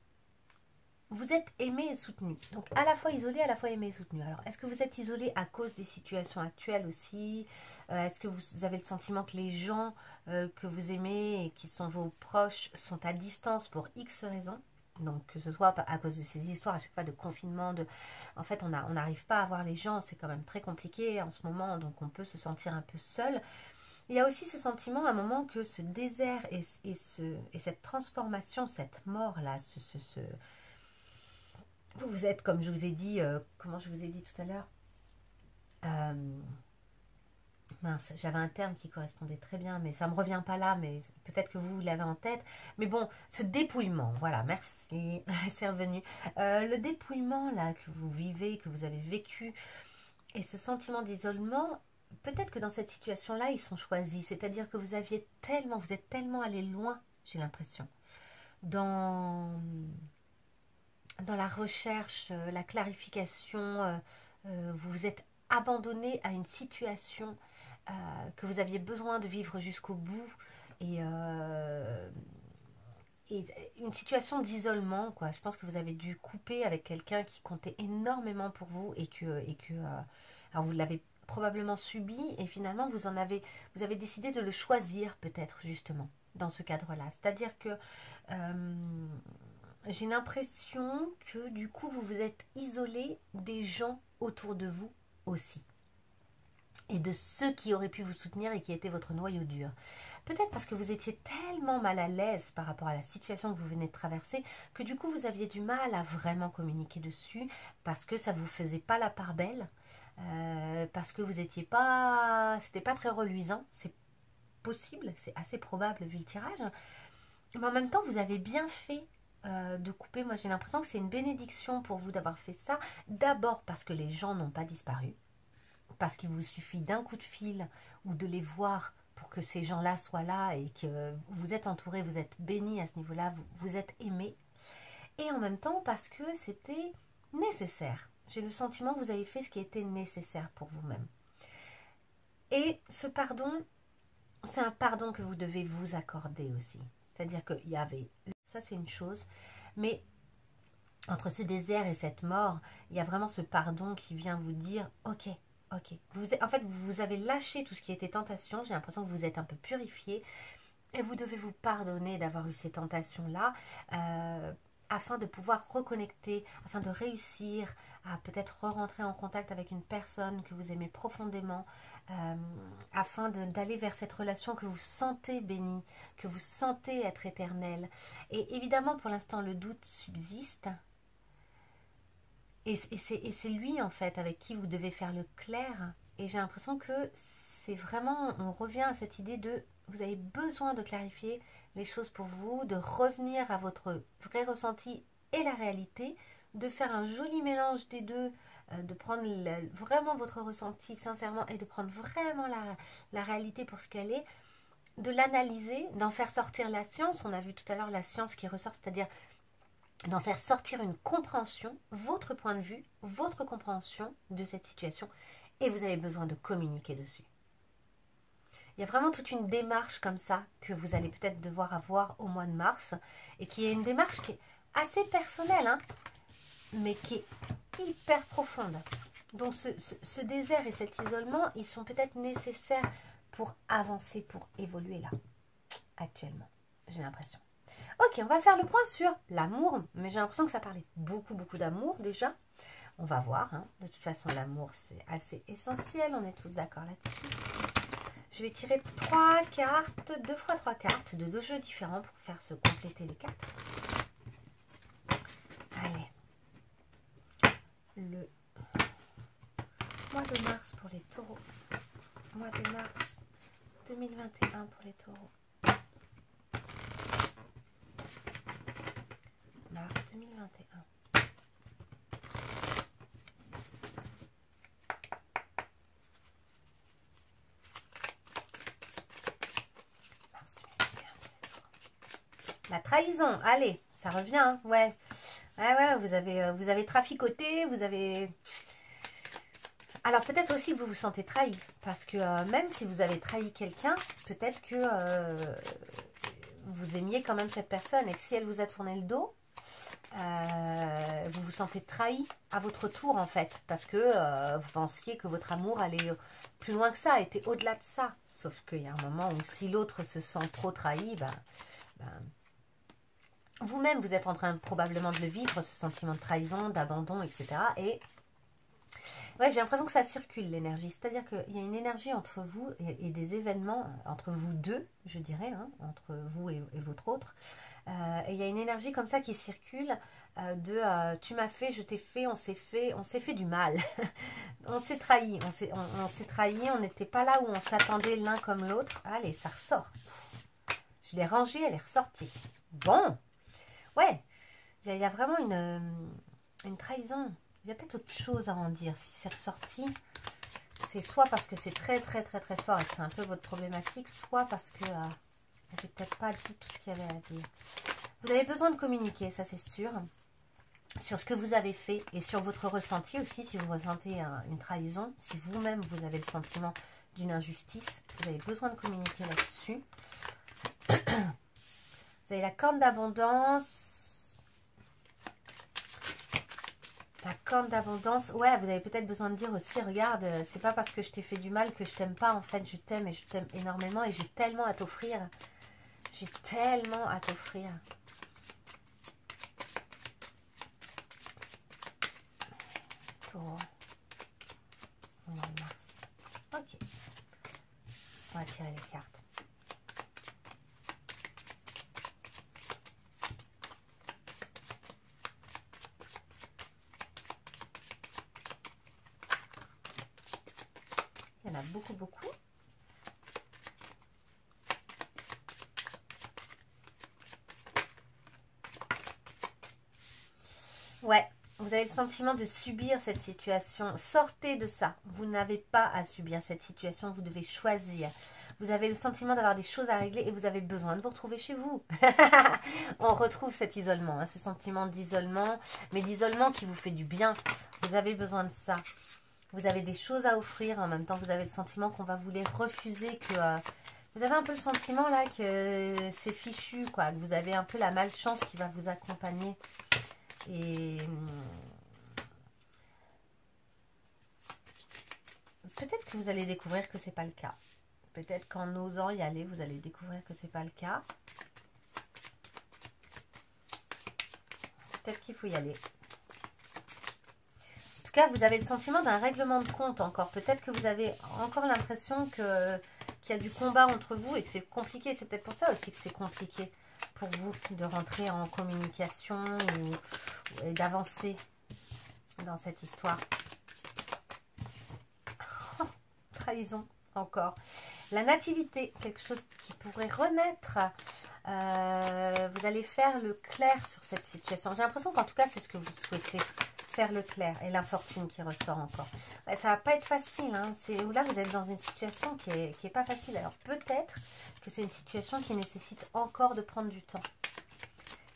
Vous êtes aimé et soutenu. Donc à la fois isolé, à la fois aimé et soutenu. Alors est-ce que vous êtes isolé à cause des situations actuelles aussi? Est-ce que vous avez le sentiment que les gens que vous aimez et qui sont vos proches sont à distance pour X raisons? Donc que ce soit à cause de ces histoires à chaque fois de confinement, en fait on n'arrive pas à voir les gens, c'est quand même très compliqué en ce moment, donc on peut se sentir un peu seul. Il y a aussi ce sentiment à un moment que ce désert et cette transformation, cette mort là, vous êtes, comme je vous ai dit, comment je vous ai dit tout à l'heure, mince, j'avais un terme qui correspondait très bien, mais ça ne me revient pas là, mais peut-être que vous l'avez en tête. Mais bon, ce dépouillement, voilà, merci, c'est revenu. Le dépouillement là que vous vivez, que vous avez vécu, et ce sentiment d'isolement, peut-être que dans cette situation-là, ils sont choisis. C'est-à-dire que vous êtes tellement allé loin, j'ai l'impression, dans la recherche, la clarification, vous vous êtes abandonné à une situation que vous aviez besoin de vivre jusqu'au bout et une situation d'isolement, quoi. Je pense que vous avez dû couper avec quelqu'un qui comptait énormément pour vous alors vous l'avez probablement subi et finalement vous avez décidé de le choisir peut-être justement dans ce cadre-là. C'est-à-dire que j'ai l'impression que du coup vous vous êtes isolé des gens autour de vous aussi. Et de ceux qui auraient pu vous soutenir et qui étaient votre noyau dur. Peut-être parce que vous étiez tellement mal à l'aise par rapport à la situation que vous venez de traverser que du coup vous aviez du mal à vraiment communiquer dessus parce que ça ne vous faisait pas la part belle, parce que vous étiez pas, c'était pas très reluisant. C'est possible, c'est assez probable vu le tirage. Mais en même temps vous avez bien fait de couper. Moi j'ai l'impression que c'est une bénédiction pour vous d'avoir fait ça. D'abord parce que les gens n'ont pas disparu. Parce qu'il vous suffit d'un coup de fil ou de les voir pour que ces gens-là soient là et que vous êtes entouré, vous êtes béni à ce niveau-là, vous êtes aimé. Et en même temps parce que c'était nécessaire. J'ai le sentiment que vous avez fait ce qui était nécessaire pour vous-même. Et ce pardon, c'est un pardon que vous devez vous accorder aussi. C'est-à-dire qu'il y avait, ça c'est une chose, mais entre ce désert et cette mort, il y a vraiment ce pardon qui vient vous dire, ok, ok. En fait, vous avez lâché tout ce qui était tentation. J'ai l'impression que vous êtes un peu purifié. Et vous devez vous pardonner d'avoir eu ces tentations-là afin de pouvoir reconnecter, afin de réussir à peut-être re-rentrer en contact avec une personne que vous aimez profondément, afin d'aller vers cette relation que vous sentez bénie, que vous sentez être éternelle. Et évidemment, pour l'instant, le doute subsiste. Et c'est lui, en fait, avec qui vous devez faire le clair. Et j'ai l'impression que c'est vraiment, on revient à cette idée de, vous avez besoin de clarifier les choses pour vous, de revenir à votre vrai ressenti et la réalité, de faire un joli mélange des deux, de prendre vraiment votre ressenti sincèrement et de prendre vraiment la réalité pour ce qu'elle est, de l'analyser, d'en faire sortir la science. On a vu tout à l'heure la science qui ressort, c'est-à-dire d'en faire sortir une compréhension, votre point de vue, votre compréhension de cette situation, et vous avez besoin de communiquer dessus. Il y a vraiment toute une démarche comme ça que vous allez peut-être devoir avoir au mois de mars, et qui est une démarche qui est assez personnelle, hein, mais qui est hyper profonde. Donc ce désert et cet isolement, ils sont peut-être nécessaires pour avancer, pour évoluer là, actuellement, j'ai l'impression. Ok, on va faire le point sur l'amour, mais j'ai l'impression que ça parlait beaucoup d'amour déjà. On va voir, hein. De toute façon l'amour c'est assez essentiel, on est tous d'accord là-dessus. Je vais tirer 3 cartes, 2 fois 3 cartes de 2 jeux différents pour faire se compléter les cartes. Allez, le mois de mars pour les taureaux, mois de mars 2021 pour les taureaux. Mars 2021. Mars 2021. La trahison, allez, ça revient, hein, ouais. Ouais, vous avez traficoté, vous avez... Alors peut-être aussi que vous vous sentez trahi, parce que même si vous avez trahi quelqu'un, peut-être que vous aimiez quand même cette personne, et que si elle vous a tourné le dos, vous vous sentez trahi à votre tour en fait, parce que vous pensiez que votre amour allait plus loin que ça, était au-delà de ça. Sauf qu'il y a un moment où si l'autre se sent trop trahi, vous-même vous êtes en train probablement de le vivre, ce sentiment de trahison, d'abandon, etc. Et ouais, j'ai l'impression que ça circule l'énergie, c'est-à-dire qu'il y a une énergie entre vous et des événements, entre vous deux, je dirais, hein, entre vous et votre autre. Et il y a une énergie comme ça qui circule tu m'as fait, je t'ai fait, on s'est fait du mal. On s'est trahi, on s'est trahi, on n'était pas là où on s'attendait l'un comme l'autre. Allez, ça ressort. Je l'ai rangée, elle est ressortie. Bon, ouais, il y a vraiment une trahison. Il y a peut-être autre chose à en dire. Si c'est ressorti, c'est soit parce que c'est très très très très fort et que c'est un peu votre problématique, soit parce que j'ai peut-être pas dit tout ce qu'il y avait à dire. Vous avez besoin de communiquer, ça c'est sûr, sur ce que vous avez fait et sur votre ressenti aussi, si vous ressentez une trahison, si vous-même vous avez le sentiment d'une injustice, vous avez besoin de communiquer là-dessus. Vous avez la corne d'abondance. La corne d'abondance, ouais, vous avez peut-être besoin de dire aussi, regarde, c'est pas parce que je t'ai fait du mal que je t'aime pas, en fait, je t'aime et je t'aime énormément et j'ai tellement à t'offrir. J'ai tellement à t'offrir. Taureau. On est en mars. Ok. On va tirer les cartes. Il y en a beaucoup, beaucoup. Ouais, vous avez le sentiment de subir cette situation. Sortez de ça. Vous n'avez pas à subir cette situation. Vous devez choisir. Vous avez le sentiment d'avoir des choses à régler et vous avez besoin de vous retrouver chez vous. On retrouve cet isolement, hein, ce sentiment d'isolement, mais d'isolement qui vous fait du bien. Vous avez besoin de ça. Vous avez des choses à offrir. En même temps, vous avez le sentiment qu'on va vous les refuser, que vous avez un peu le sentiment là que c'est fichu, quoi. Que vous avez un peu la malchance qui va vous accompagner. Et peut-être que vous allez découvrir que c'est pas le cas. Peut-être qu'en osant y aller, vous allez découvrir que c'est pas le cas. Peut-être qu'il faut y aller. En tout cas, vous avez le sentiment d'un règlement de compte encore. Peut-être que vous avez encore l'impression qu'il y a du combat entre vous et que c'est compliqué. C'est peut-être pour ça aussi que c'est compliqué pour vous de rentrer en communication et d'avancer dans cette histoire. Oh, trahison, encore. La nativité, quelque chose qui pourrait renaître. Vous allez faire le clair sur cette situation. J'ai l'impression qu'en tout cas, c'est ce que vous souhaitez. Faire le clair et l'infortune qui ressort encore. Ouais, ça va pas être facile. Hein. Là, vous êtes dans une situation qui est pas facile. Alors, peut-être que c'est une situation qui nécessite encore de prendre du temps.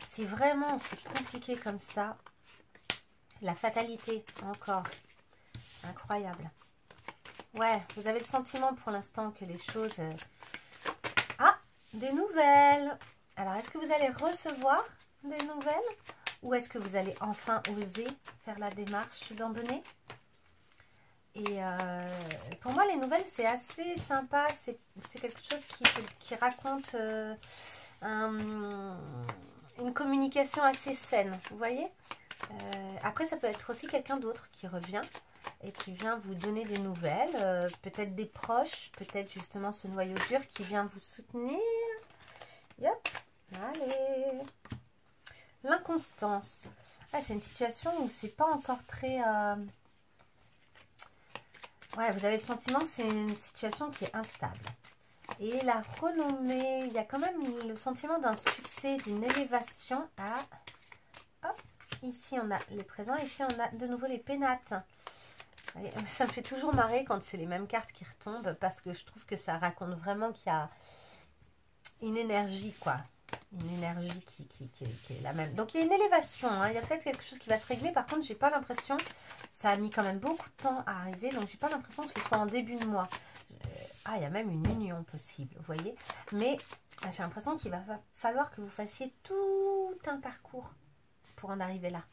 Si vraiment c'est compliqué comme ça, la fatalité, encore. Incroyable. Ouais, vous avez le sentiment pour l'instant que les choses... Ah, des nouvelles. Alors, est-ce que vous allez recevoir des nouvelles ? Ou est-ce que vous allez enfin oser faire la démarche d'en donner? Et pour moi, les nouvelles, c'est assez sympa. C'est quelque chose qui raconte une communication assez saine. Vous voyez? Après, ça peut être aussi quelqu'un d'autre qui revient et qui vient vous donner des nouvelles. Peut-être des proches, peut-être justement ce noyau dur qui vient vous soutenir. Yep. Allez. L'inconstance. Ah, c'est une situation où c'est pas encore très... Ouais, vous avez le sentiment que c'est une situation qui est instable. Et la renommée, il y a quand même le sentiment d'un succès, d'une élévation. Ah, hop, ici on a les présents, ici on a de nouveau les pénates. Allez, ça me fait toujours marrer quand c'est les mêmes cartes qui retombent parce que je trouve que ça raconte vraiment qu'il y a une énergie, quoi. Une énergie qui est la même. Donc, il y a une élévation. Hein. Il y a peut-être quelque chose qui va se régler. Par contre, j'ai pas l'impression... Ça a mis quand même beaucoup de temps à arriver. Donc, j'ai pas l'impression que ce soit en début de mois. Ah, il y a même une union possible, vous voyez. Mais j'ai l'impression qu'il va falloir que vous fassiez tout un parcours pour en arriver là.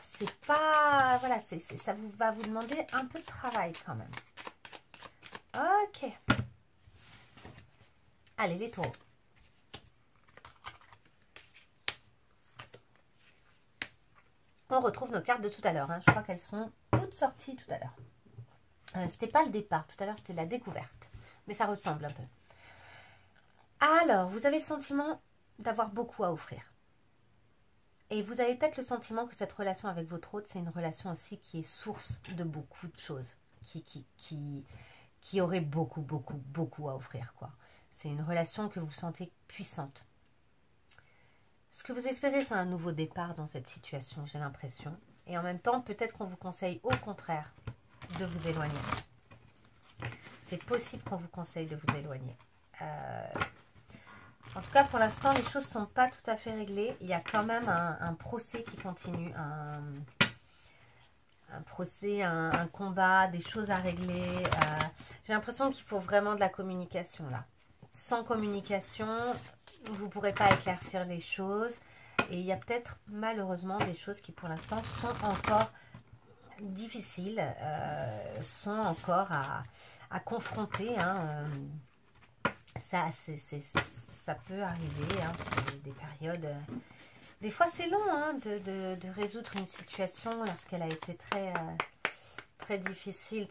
C'est pas... Voilà, ça va vous demander un peu de travail quand même. Ok. Allez, les taureaux. On retrouve nos cartes de tout à l'heure. Hein. Je crois qu'elles sont toutes sorties tout à l'heure. C'était pas le départ. Tout à l'heure, c'était la découverte. Mais ça ressemble un peu. Alors, vous avez le sentiment d'avoir beaucoup à offrir. Et vous avez peut-être le sentiment que cette relation avec votre hôte, c'est une relation aussi qui est source de beaucoup de choses, qui aurait beaucoup à offrir, quoi. C'est une relation que vous sentez puissante. Ce que vous espérez, c'est un nouveau départ dans cette situation, j'ai l'impression. Et en même temps, peut-être qu'on vous conseille au contraire de vous éloigner. C'est possible qu'on vous conseille de vous éloigner. En tout cas, pour l'instant, les choses ne sont pas tout à fait réglées. Il y a quand même un procès qui continue, un procès, un combat, des choses à régler. J'ai l'impression qu'il faut vraiment de la communication là. Sans communication, vous ne pourrez pas éclaircir les choses. Et il y a peut-être malheureusement des choses qui pour l'instant sont encore difficiles, sont encore à confronter. Hein. Ça peut arriver, hein, c'est des périodes... Des fois, c'est long hein, de résoudre une situation lorsqu'elle a été très difficile,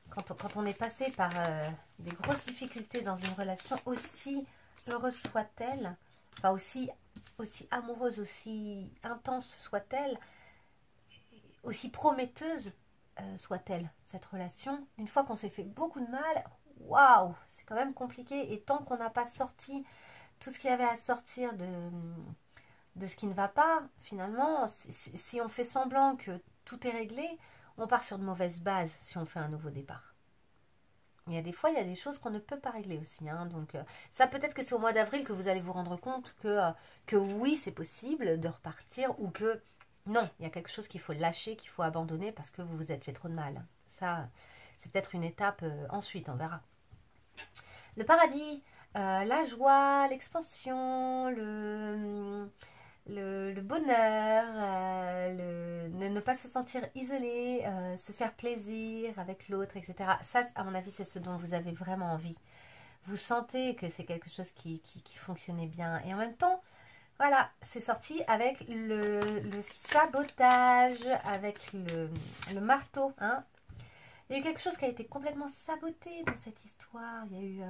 quand on est passé par des grosses difficultés dans une relation, aussi heureuse soit-elle, enfin aussi amoureuse, aussi intense soit-elle, aussi prometteuse soit-elle, cette relation, une fois qu'on s'est fait beaucoup de mal, waouh, c'est quand même compliqué. Et tant qu'on n'a pas sorti tout ce qu'il y avait à sortir de ce qui ne va pas, finalement, si on fait semblant que tout est réglé, on part sur de mauvaises bases si on fait un nouveau départ. Il y a des fois, il y a des choses qu'on ne peut pas régler aussi. Hein, donc, ça, peut-être que c'est au mois d'avril que vous allez vous rendre compte que oui, c'est possible de repartir ou que non, il y a quelque chose qu'il faut lâcher, qu'il faut abandonner parce que vous vous êtes fait trop de mal. Ça, c'est peut-être une étape ensuite, on verra. Le paradis, la joie, l'expansion, le bonheur, ne pas se sentir isolé, se faire plaisir avec l'autre, etc. Ça, à mon avis, c'est ce dont vous avez vraiment envie. Vous sentez que c'est quelque chose qui fonctionnait bien. Et en même temps, voilà, c'est sorti avec le sabotage, avec le marteau. Hein. Il y a eu quelque chose qui a été complètement saboté dans cette histoire. Il y a eu...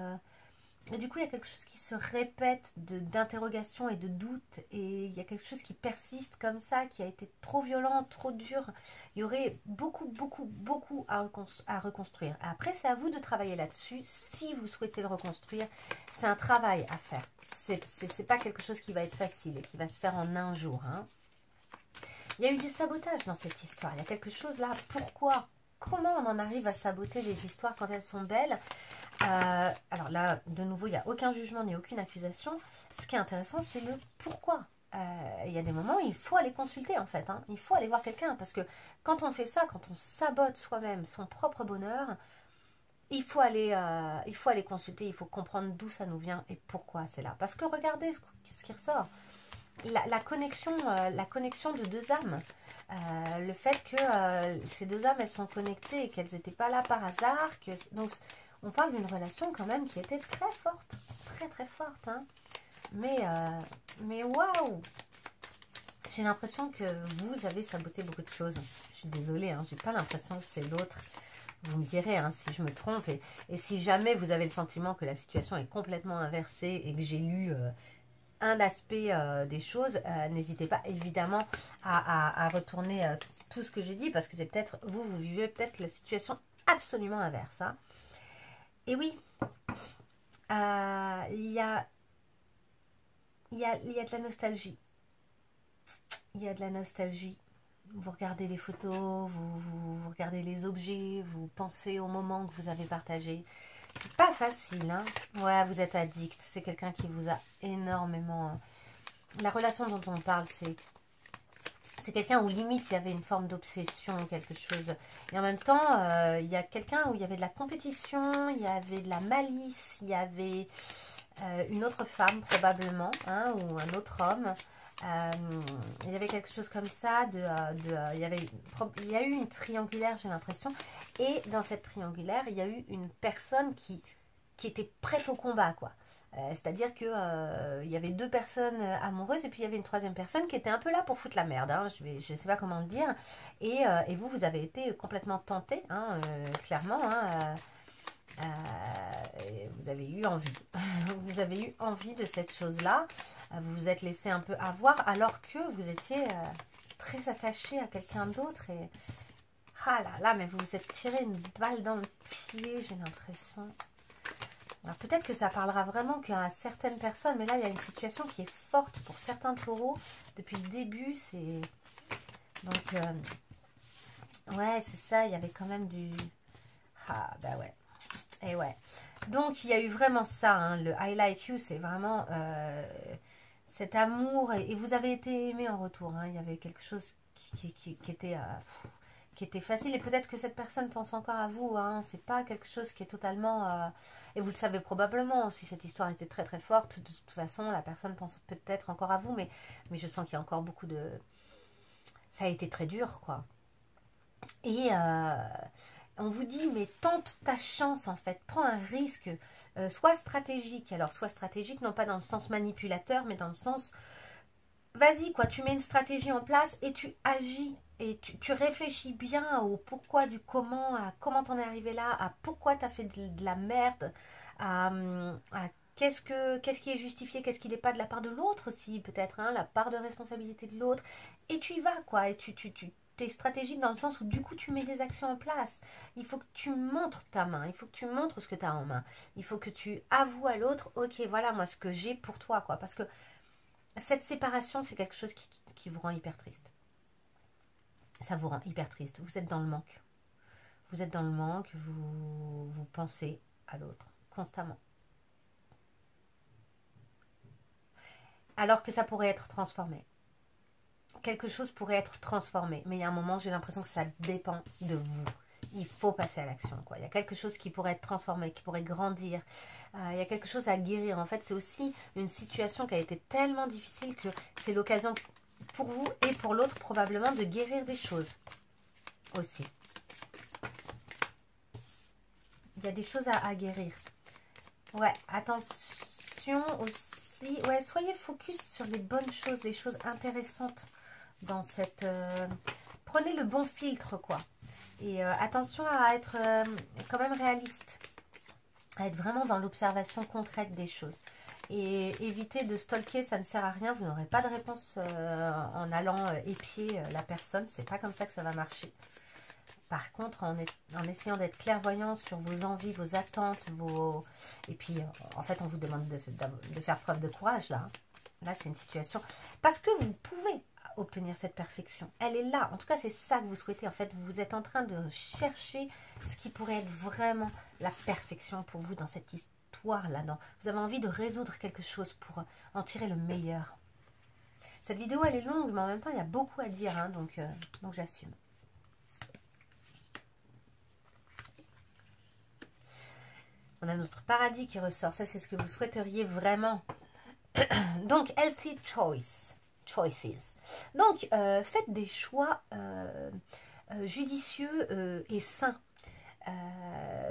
Et du coup, il y a quelque chose qui se répète d'interrogation et de doute. Et il y a quelque chose qui persiste comme ça, qui a été trop violent, trop dur. Il y aurait beaucoup à reconstruire. Après, c'est à vous de travailler là-dessus. Si vous souhaitez le reconstruire, c'est un travail à faire. C'est pas quelque chose qui va être facile et qui va se faire en un jour. Hein. Il y a eu du sabotage dans cette histoire. Il y a quelque chose là. Pourquoi ? Comment on en arrive à saboter les histoires quand elles sont belles ? Alors là, de nouveau, il n'y a aucun jugement ni aucune accusation. Ce qui est intéressant, c'est le pourquoi. Il y a des moments où il faut aller consulter en fait. Hein. Il faut aller voir quelqu'un parce que quand on fait ça, quand on sabote soi-même son propre bonheur, il faut aller consulter, il faut comprendre d'où ça nous vient et pourquoi c'est là. Parce que regardez ce qui ressort. La connexion de deux âmes. Le fait que ces deux âmes, elles sont connectées et qu'elles n'étaient pas là par hasard. Donc, on parle d'une relation quand même qui était très forte. Très forte. Hein. Mais waouh! J'ai l'impression que vous avez saboté beaucoup de choses. Je suis désolée, hein, j'ai pas l'impression que c'est l'autre. Vous me direz hein, si je me trompe. Et si jamais vous avez le sentiment que la situation est complètement inversée et que j'ai lu... un aspect des choses, n'hésitez pas évidemment à retourner tout ce que j'ai dit parce que c'est peut-être, vous vivez peut-être la situation absolument inverse. Hein. Et oui, il y a de la nostalgie. Il y a de la nostalgie. Vous regardez les photos, vous regardez les objets, vous pensez au moment que vous avez partagé. C'est pas facile, hein. Ouais, vous êtes addict. C'est quelqu'un qui vous a énormément... La relation dont on parle, c'est quelqu'un où limite il y avait une forme d'obsession, quelque chose. Et en même temps, il y a quelqu'un où il y avait de la compétition, il y avait de la malice, il y avait une autre femme probablement, hein, ou un autre homme. Il y avait quelque chose comme ça, il y a eu une triangulaire, j'ai l'impression. Et dans cette triangulaire, il y a eu une personne qui était prête au combat, quoi. C'est-à-dire que il y avait deux personnes amoureuses et puis il y avait une troisième personne qui était un peu là pour foutre la merde. Hein. Je sais pas comment le dire. Et vous avez été complètement tenté, hein, clairement. Hein, Vous avez eu envie. Vous avez eu envie de cette chose-là. Vous vous êtes laissé un peu avoir alors que vous étiez très attaché à quelqu'un d'autre. Et ah là là, mais vous vous êtes tiré une balle dans le pied, j'ai l'impression. Alors peut-être que ça parlera vraiment qu'à certaines personnes, mais là il y a une situation qui est forte pour certains taureaux. Depuis le début, c'est... Donc, ouais, c'est ça, il y avait quand même du... Ah, bah ouais. Et ouais. Donc, il y a eu vraiment ça, hein, le I like you, c'est vraiment cet amour. Et vous avez été aimé en retour, hein, il y avait quelque chose qui était facile. Et peut-être que cette personne pense encore à vous, hein, c'est pas quelque chose qui est totalement... et vous le savez probablement, si cette histoire était très très forte, de toute façon, la personne pense peut-être encore à vous, mais je sens qu'il y a encore beaucoup de... Ça a été très dur, quoi. Et on vous dit, mais tente ta chance, en fait. Prends un risque, sois stratégique. Alors, sois stratégique, non pas dans le sens manipulateur, mais dans le sens, vas-y, quoi. Tu mets une stratégie en place et tu agis. Et tu réfléchis bien au pourquoi, du comment, à comment t'en es arrivé là, à pourquoi t'as fait de la merde, à qu'est-ce qui est justifié, qu'est-ce qui n'est pas de la part de l'autre aussi, peut-être, hein, la part de responsabilité de l'autre. Et tu y vas, quoi. Et t'es stratégique dans le sens où du coup tu mets des actions en place. Il faut que tu montres ta main, il faut que tu montres ce que tu as en main. Il faut que tu avoues à l'autre, ok, voilà moi ce que j'ai pour toi, quoi. Parce que cette séparation, c'est quelque chose qui vous rend hyper triste. Ça vous rend hyper triste. Vous êtes dans le manque. Vous êtes dans le manque, vous pensez à l'autre constamment. Alors que ça pourrait être transformé. Quelque chose pourrait être transformé. Mais il y a un moment, j'ai l'impression que ça dépend de vous. Il faut passer à l'action, quoi. Il y a quelque chose qui pourrait être transformé, qui pourrait grandir. Il y a quelque chose à guérir. En fait, c'est aussi une situation qui a été tellement difficile que c'est l'occasion pour vous et pour l'autre probablement de guérir des choses aussi. Il y a des choses à guérir. Ouais, attention aussi. Ouais, soyez focus sur les bonnes choses, les choses intéressantes dans cette... prenez le bon filtre, quoi. Et attention à être quand même réaliste. À être vraiment dans l'observation concrète des choses. Et évitez de stalker, ça ne sert à rien. Vous n'aurez pas de réponse en allant épier la personne. C'est pas comme ça que ça va marcher. Par contre, en essayant d'être clairvoyant sur vos envies, vos attentes, et puis en fait, on vous demande de faire preuve de courage là. Là, c'est une situation... Parce que vous pouvez obtenir cette perfection. Elle est là. En tout cas, c'est ça que vous souhaitez. En fait, vous êtes en train de chercher ce qui pourrait être vraiment la perfection pour vous dans cette histoire là-dedans. Vous avez envie de résoudre quelque chose pour en tirer le meilleur. Cette vidéo, elle est longue, mais en même temps, il y a beaucoup à dire, hein, donc j'assume. On a notre paradis qui ressort. Ça, c'est ce que vous souhaiteriez vraiment. Donc, healthy choices. Donc, faites des choix judicieux et sains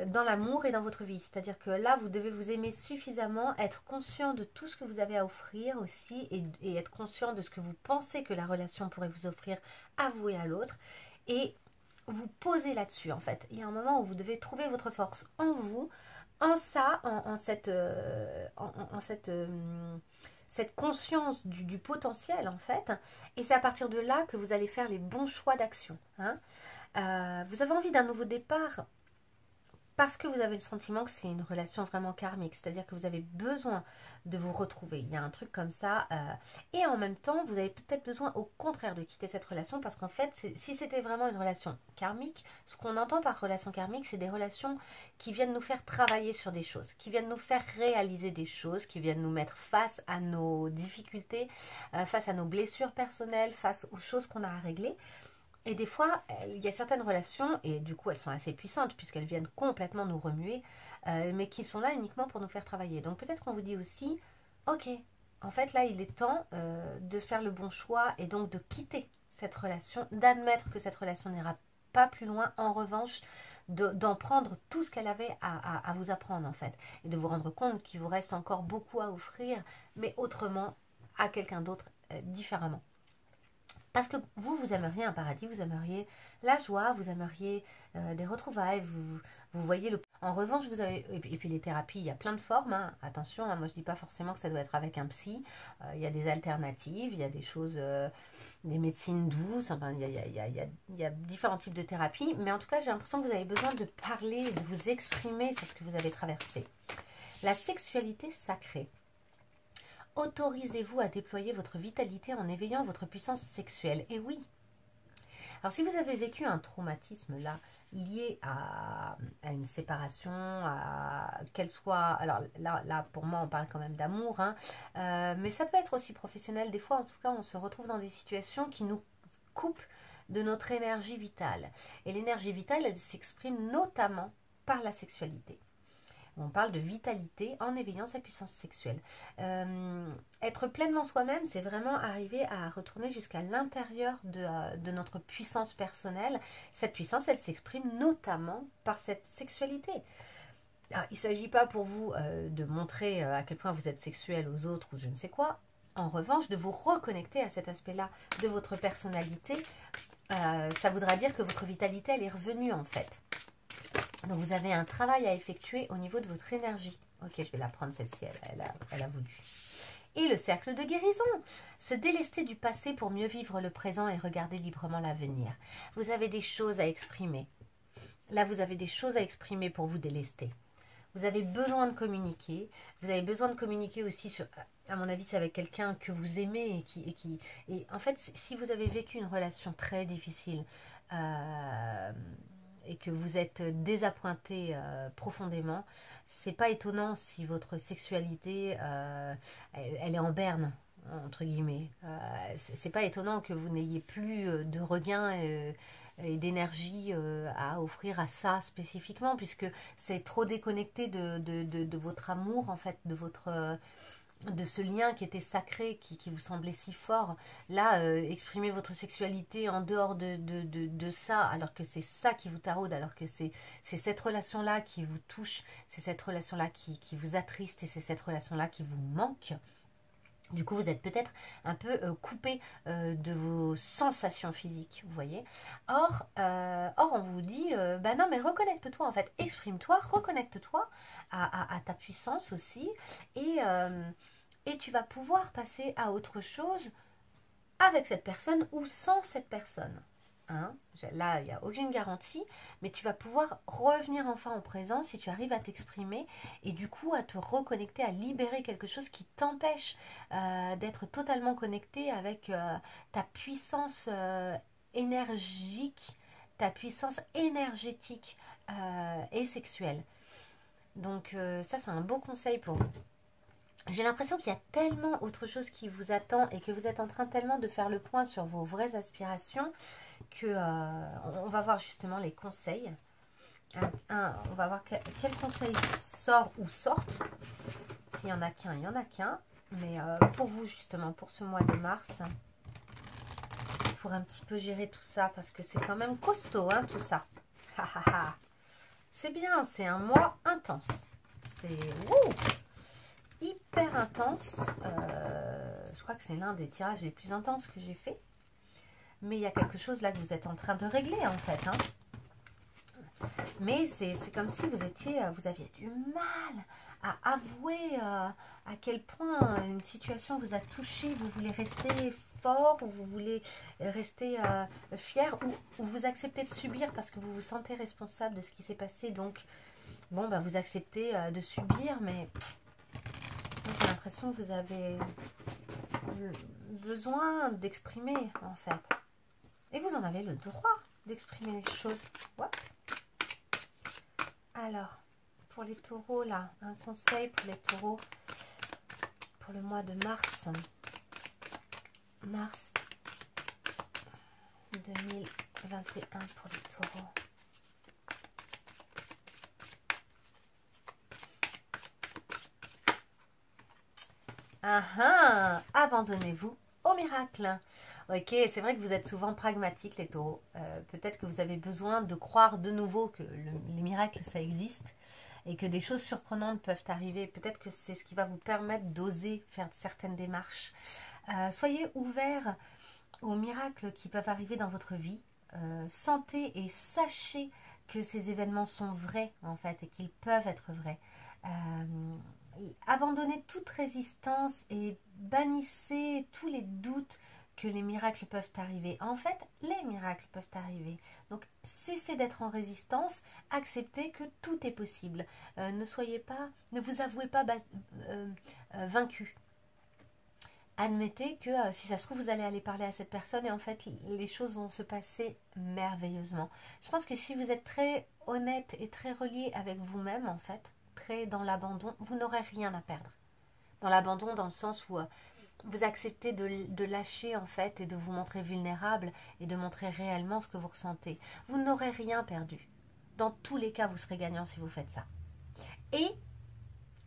dans l'amour et dans votre vie. C'est-à-dire que là, vous devez vous aimer suffisamment, être conscient de tout ce que vous avez à offrir aussi et être conscient de ce que vous pensez que la relation pourrait vous offrir à vous et à l'autre. Et vous poser là-dessus, en fait. Il y a un moment où vous devez trouver votre force en vous, en ça, cette conscience du potentiel, en fait. Et c'est à partir de là que vous allez faire les bons choix d'action. Hein. Vous avez envie d'un nouveau départ parce que vous avez le sentiment que c'est une relation vraiment karmique. C'est-à-dire que vous avez besoin de vous retrouver. Il y a un truc comme ça. Et en même temps, vous avez peut-être besoin au contraire de quitter cette relation parce qu'en fait, si c'était vraiment une relation karmique, ce qu'on entend par relation karmique, c'est des relations qui viennent nous faire travailler sur des choses, qui viennent nous faire réaliser des choses, qui viennent nous mettre face à nos difficultés, face à nos blessures personnelles, face aux choses qu'on a à régler. Et des fois, il y a certaines relations, et du coup elles sont assez puissantes puisqu'elles viennent complètement nous remuer, mais qui sont là uniquement pour nous faire travailler. Donc peut-être qu'on vous dit aussi, ok, en fait là il est temps de faire le bon choix et donc de quitter cette relation, d'admettre que cette relation n'ira pas plus loin, en revanche d'en prendre tout ce qu'elle avait à vous apprendre en fait. Et de vous rendre compte qu'il vous reste encore beaucoup à offrir, mais autrement, à quelqu'un d'autre, différemment. Parce que vous aimeriez un paradis, vous aimeriez la joie, vous aimeriez des retrouvailles, vous voyez En revanche, vous avez, et puis les thérapies, il y a plein de formes, hein. Attention, hein, moi je dis pas forcément que ça doit être avec un psy. Il y a des alternatives, il y a des choses, des médecines douces, enfin, il y a différents types de thérapies, mais en tout cas, j'ai l'impression que vous avez besoin de parler, de vous exprimer sur ce que vous avez traversé. La sexualité sacrée. Autorisez-vous à déployer votre vitalité en éveillant votre puissance sexuelle. Et oui. Alors, si vous avez vécu un traumatisme là, lié à une séparation, qu'elle soit... Alors là, pour moi, on parle quand même d'amour, hein, mais ça peut être aussi professionnel. Des fois, en tout cas, on se retrouve dans des situations qui nous coupent de notre énergie vitale. Et l'énergie vitale, elle s'exprime notamment par la sexualité. On parle de vitalité en éveillant sa puissance sexuelle. Être pleinement soi-même, c'est vraiment arriver à retourner jusqu'à l'intérieur de notre puissance personnelle. Cette puissance, elle s'exprime notamment par cette sexualité. Alors, il ne s'agit pas pour vous de montrer à quel point vous êtes sexuel aux autres ou je ne sais quoi. En revanche, de vous reconnecter à cet aspect-là de votre personnalité, ça voudra dire que votre vitalité, elle est revenue en fait. Donc, vous avez un travail à effectuer au niveau de votre énergie. Ok, je vais la prendre celle-ci, elle a voulu. Et le cercle de guérison. Se délester du passé pour mieux vivre le présent et regarder librement l'avenir. Vous avez des choses à exprimer. Là, vous avez des choses à exprimer pour vous délester. Vous avez besoin de communiquer. Vous avez besoin de communiquer aussi sur... À mon avis, c'est avec quelqu'un que vous aimez et en fait, si vous avez vécu une relation très difficile... et que vous êtes désappointé profondément, c'est pas étonnant si votre sexualité elle est en berne entre guillemets. C'est pas étonnant que vous n'ayez plus de regain et d'énergie à offrir à ça spécifiquement, puisque c'est trop déconnecté de votre amour en fait, de ce lien qui était sacré, qui vous semblait si fort. Là, exprimer votre sexualité en dehors de ça, alors que c'est ça qui vous taraude, alors que c'est cette relation-là qui vous touche, c'est cette relation-là qui vous attriste et c'est cette relation-là qui vous manque. Du coup, vous êtes peut-être un peu coupé de vos sensations physiques, vous voyez. Or, on vous dit, bah non, mais reconnecte-toi en fait, exprime-toi, reconnecte-toi à ta puissance aussi, et tu vas pouvoir passer à autre chose avec cette personne ou sans cette personne. Hein, là, il n'y a aucune garantie, mais tu vas pouvoir revenir enfin au présent si tu arrives à t'exprimer et du coup à te reconnecter, à libérer quelque chose qui t'empêche d'être totalement connecté avec ta puissance énergique, ta puissance énergétique et sexuelle. Donc ça, c'est un beau conseil pour vous. J'ai l'impression qu'il y a tellement autre chose qui vous attend et que vous êtes en train tellement de faire le point sur vos vraies aspirations que on va voir justement les conseils. On va voir quel conseil sort ou sortent. S'il y en a qu'un, il y en a qu'un. Mais pour vous justement, pour ce mois de mars, pour un petit peu gérer tout ça, parce que c'est quand même costaud, hein, tout ça. C'est bien, c'est un mois intense. C'est hyper intense. Je crois que c'est l'un des tirages les plus intenses que j'ai fait. Mais il y a quelque chose là que vous êtes en train de régler en fait. Hein. Mais c'est comme si vous aviez du mal à avouer à quel point une situation vous a touché. Vous voulez rester fort ou vous voulez rester fier ou vous acceptez de subir parce que vous vous sentez responsable de ce qui s'est passé. Donc, bon, bah, vous acceptez de subir, mais j'ai l'impression que vous avez besoin d'exprimer en fait. Et vous en avez le droit d'exprimer les choses. What? Alors, pour les taureaux, là, un conseil pour les taureaux pour le mois de mars. Mars 2021 pour les taureaux. Abandonnez-vous au miracle. Ok, c'est vrai que vous êtes souvent pragmatiques les taureaux. Peut-être que vous avez besoin de croire de nouveau que les miracles, ça existe et que des choses surprenantes peuvent arriver. Peut-être que c'est ce qui va vous permettre d'oser faire certaines démarches. Soyez ouverts aux miracles qui peuvent arriver dans votre vie. Sentez et sachez que ces événements sont vrais en fait et qu'ils peuvent être vrais. Abandonnez toute résistance et bannissez tous les doutes que les miracles peuvent arriver. En fait, les miracles peuvent arriver. Donc, cessez d'être en résistance, acceptez que tout est possible. Ne vous avouez pas vaincu. Admettez que si ça se trouve, vous allez aller parler à cette personne et en fait, les choses vont se passer merveilleusement. Je pense que si vous êtes très honnête et très relié avec vous-même, en fait, très dans l'abandon, vous n'aurez rien à perdre. Dans l'abandon, dans le sens où vous acceptez de lâcher en fait et de vous montrer vulnérable et de montrer réellement ce que vous ressentez. Vous n'aurez rien perdu. Dans tous les cas, vous serez gagnant si vous faites ça. Et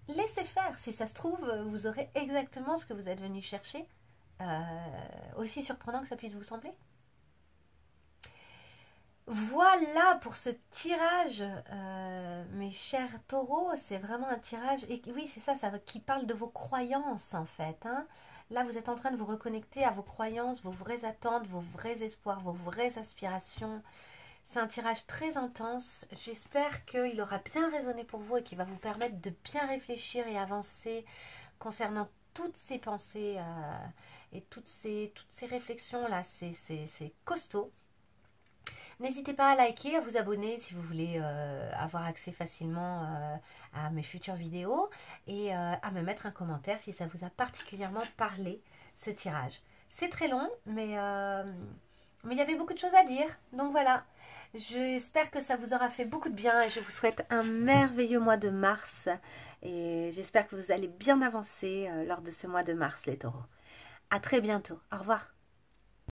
laissez faire. Si ça se trouve, vous aurez exactement ce que vous êtes venu chercher. Aussi surprenant que ça puisse vous sembler. Voilà pour ce tirage, mes chers taureaux. C'est vraiment un tirage, et oui, c'est ça, qui parle de vos croyances en fait. Hein. Là, vous êtes en train de vous reconnecter à vos croyances, vos vraies attentes, vos vrais espoirs, vos vraies aspirations. C'est un tirage très intense. J'espère qu'il aura bien résonné pour vous et qu'il va vous permettre de bien réfléchir et avancer concernant toutes ces pensées et toutes ces réflexions-là. C'est costaud. N'hésitez pas à liker, à vous abonner si vous voulez avoir accès facilement à mes futures vidéos et à me mettre un commentaire si ça vous a particulièrement parlé, ce tirage. C'est très long, mais il y avait beaucoup de choses à dire. Donc voilà, j'espère que ça vous aura fait beaucoup de bien et je vous souhaite un merveilleux mois de mars. Et j'espère que vous allez bien avancer lors de ce mois de mars, les taureaux. À très bientôt. Au revoir.